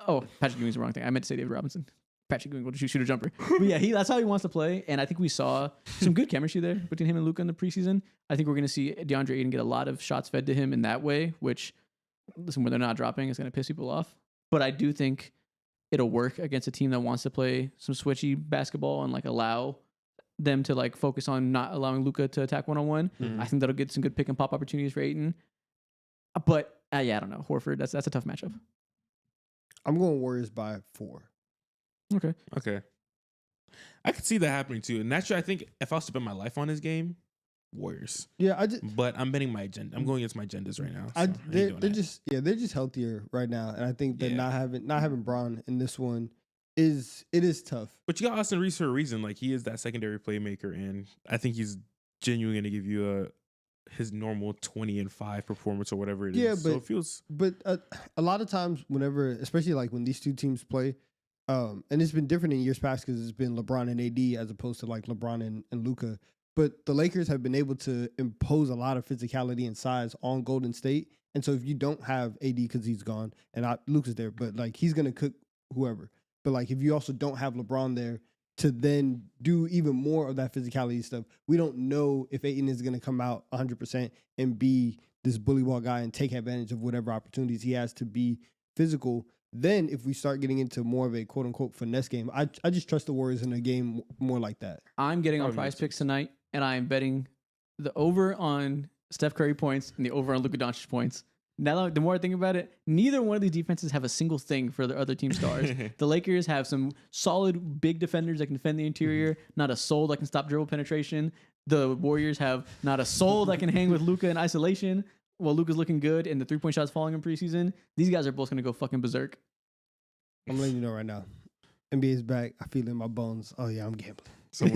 Oh, Patrick Ewing's the wrong thing. I meant to say David Robinson. Patrick Ewing will shoot a jumper. But yeah, that's how he wants to play. And I think we saw some good chemistry there between him and Luka in the preseason. I think we're going to see DeAndre Ayton get a lot of shots fed to him in that way, which, listen, when they're not dropping, it's going to piss people off. But I do think it'll work against a team that wants to play some switchy basketball and like allow them to like focus on not allowing Luka to attack one-on-one. I think that'll get some good pick and pop opportunities for Ayton. But yeah, I don't know. Horford, that's a tough matchup. I'm going Warriors by 4. Okay. I could see that happening too. And naturally, I think if I was to bet my life on this game, Warriors. Yeah, but I'm betting my agenda. I'm going against my agendas right now. So they're just healthier right now, and I think that not having Braun in this one is tough. But you got Austin Reeves for a reason. Like he is that secondary playmaker, and I think he's genuinely going to give you his normal 20-5 performance or whatever it is. Yeah, so it feels. But a lot of times, whenever, especially like when these two teams play, and it's been different in years past because it's been LeBron and AD as opposed to like LeBron and Luka. But the Lakers have been able to impose a lot of physicality and size on Golden State. And so if you don't have AD because he's gone, and Luka's there, but like he's going to cook whoever. But like if you also don't have LeBron there to then do even more of that physicality stuff, we don't know if Ayton is going to come out 100% and be this bully ball guy and take advantage of whatever opportunities he has to be physical. Then if we start getting into more of a quote unquote finesse game, I just trust the Warriors in a game more like that. I'm getting on Prize Picks tonight, and I am betting the over on Steph Curry points and the over on Luka Doncic points. Now, the more I think about it, neither one of these defenses have a single thing for their other team stars. The Lakers have some solid big defenders that can defend the interior, not a soul that can stop dribble penetration. The Warriors have not a soul that can hang with Luka in isolation while Luka's looking good and the three-point shots falling in preseason. These guys are both going to go fucking berserk. I'm letting you know right now. NBA's back. I feel it in my bones. Oh, yeah, I'm gambling. So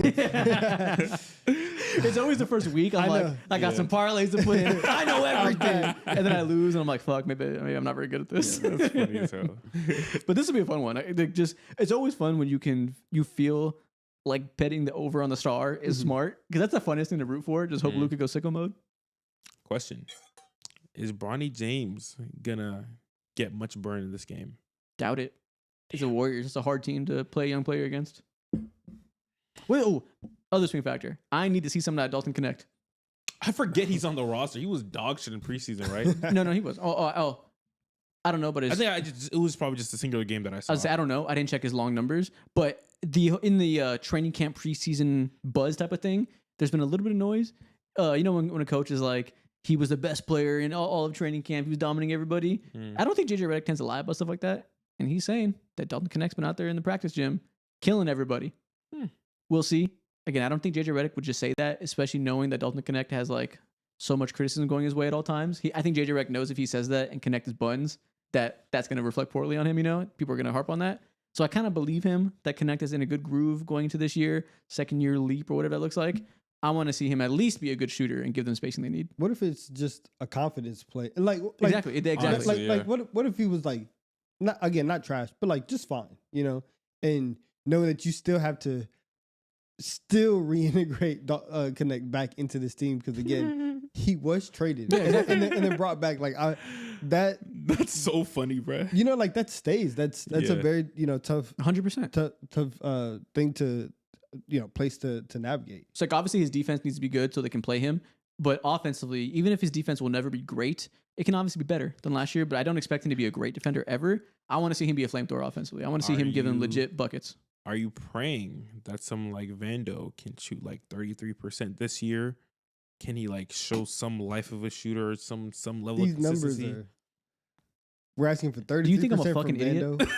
it's always the first week. I'm like, I got some parlays to put in. I know everything. And then I lose, and I'm like, fuck, maybe I'm not very good at this. Yeah, that's funny as hell. But this will be a fun one. It's always fun when you feel like betting the over on the star is smart, because that's the funniest thing to root for. Just hope Luka goes sicko mode. Question: is Bronny James gonna get much burn in this game? Doubt it. It's the Warriors. It's a hard team to play a young player against. Other swing factor. I need to see some of that Dalton Connect. I forget he's on the roster. He was dog shit in preseason, right? No, he was. Oh. I don't know, but I think it was probably just a singular game that I saw. I don't know. I didn't check his long numbers, but in the training camp preseason buzz type of thing, there's been a little bit of noise. When a coach is like, he was the best player in all of training camp, he was dominating everybody. I don't think JJ Redick tends to lie about stuff like that, and he's saying that Dalton Connect's been out there in the practice gym, killing everybody. We'll see. Again, I don't think JJ Redick would just say that, especially knowing that Dalton Connect has like so much criticism going his way at all times. I think JJ Redick knows if he says that and Connect his buns, that's going to reflect poorly on him. People are going to harp on that. So I kind of believe him that Connect is in a good groove going into this year, second year leap or whatever that looks like. I want to see him at least be a good shooter and give them spacing they need. What if it's just a confidence play? Exactly. Honestly, Like what if he was like, not trash, but like just fine, and knowing that you still have to reintegrate Connect back into this team because again he was traded and then brought back that's so funny, bro. Like that stays. That's a very tough 100% tough thing to place to navigate. It's like obviously his defense needs to be good so they can play him. But offensively, even if his defense will never be great, it can obviously be better than last year. But I don't expect him to be a great defender ever. I want to see him be a flamethrower offensively. I want to see him give him legit buckets. Are you praying that someone like Vando can shoot like 33% this year? Can he like show some life of a shooter or some level These of consistency? numbers are. We're asking for 33%. Do you think I'm a fucking idiot?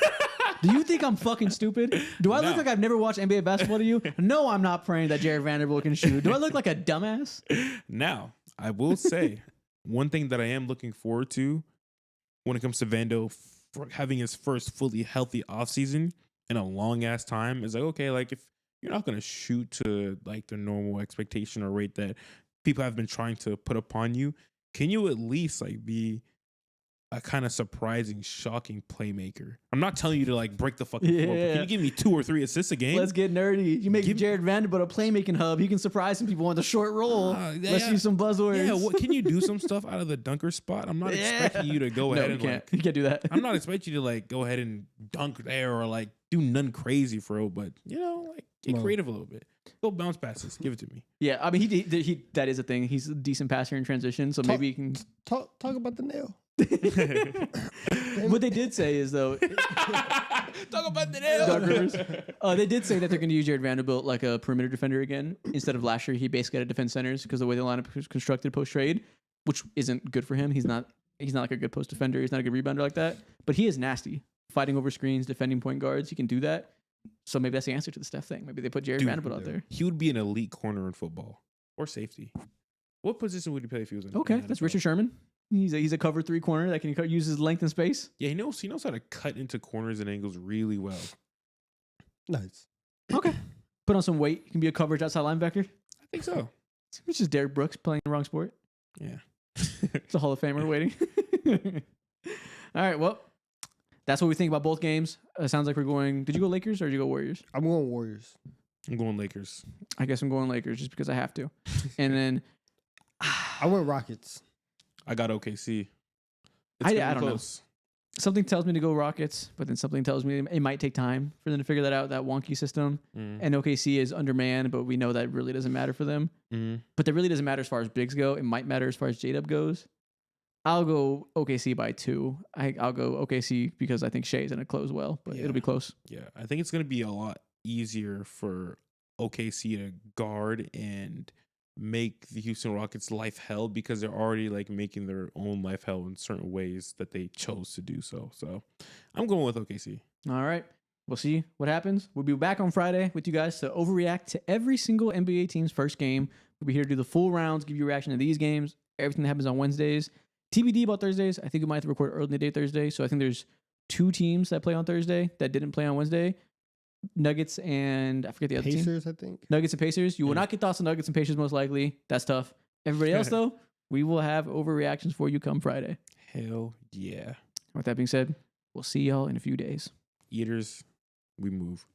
Do you think I'm fucking stupid? Do I look like I've never watched NBA basketball to you? No, I'm not praying that Jared Vanderbilt can shoot. Do I look like a dumbass? Now, I will say one thing that I am looking forward to when it comes to Vando having his first fully healthy offseason in a long ass time is like, okay, like if you're not going to shoot to like the normal expectation or rate that people have been trying to put upon you, can you at least like be a kind of surprising, shocking playmaker? I'm not telling you to like break the fucking floor, but can you give me 2 or 3 assists a game? Let's get nerdy. You make Jared Vanderbilt a playmaking hub. He can surprise some people on the short roll. Let's use some buzzwords. Yeah, can you do some stuff out of the dunker spot? I'm not expecting you to go ahead and can't. You can't do that. I'm not expecting you to like go ahead and dunk there or like do nothing crazy for it, but like get creative a little bit. Go bounce passes. Give it to me. Yeah, I mean he that is a thing. He's a decent passer in transition, so maybe he can talk about the nail. What they did say is though, talk about the nail. They did say that they're going to use Jared Vanderbilt like a perimeter defender again instead of last year. He basically had to defend centers because the way the lineup was constructed post trade, which isn't good for him. He's not like a good post defender. He's not a good rebounder like that. But he is nasty, fighting over screens, defending point guards. He can do that. So maybe that's the answer to the Steph thing. Maybe they put Jared Vanderbilt out there. He would be an elite corner in football or safety. What position would he play if he was in? Okay, that's Richard Sherman. He's a cover 3 corner that can use his length and space. Yeah, he knows how to cut into corners and angles really well. Nice. Okay. Put on some weight. He can be a coverage outside linebacker. I think so. It's just Derek Brooks playing the wrong sport. Yeah. It's a Hall of Famer waiting. All right, well, that's what we think about both games. Sounds like we're going... Did you go Lakers or did you go Warriors? I'm going Warriors. I'm going Lakers. I guess I'm going Lakers just because I have to. And then... I went Rockets. I got OKC. I don't know. Something tells me to go Rockets, but then something tells me it might take time for them to figure that out, that wonky system. And OKC is undermanned, but we know that really doesn't matter for them. But that really doesn't matter as far as bigs go. It might matter as far as J-Dub goes. I'll go OKC by 2. I'll go OKC because I think Shai's going to close well, but it'll be close. Yeah, I think it's going to be a lot easier for OKC to guard and make the Houston Rockets life hell because they're already like making their own life hell in certain ways that they chose to do so. So I'm going with OKC. All right. We'll see what happens. We'll be back on Friday with you guys to overreact to every single NBA team's first game. We'll be here to do the full rounds, give you a reaction to these games, everything that happens on Wednesdays. TBD about Thursdays. I think we might have to record early in the day Thursday. So I think there's 2 teams that play on Thursday that didn't play on Wednesday. Nuggets and I forget the other Pacers, team. I think. Nuggets and Pacers. You will not get thoughts on Nuggets and Pacers most likely. That's tough. Everybody else though, we will have overreactions for you come Friday. Hell yeah. With that being said, we'll see y'all in a few days. Eaters, we move.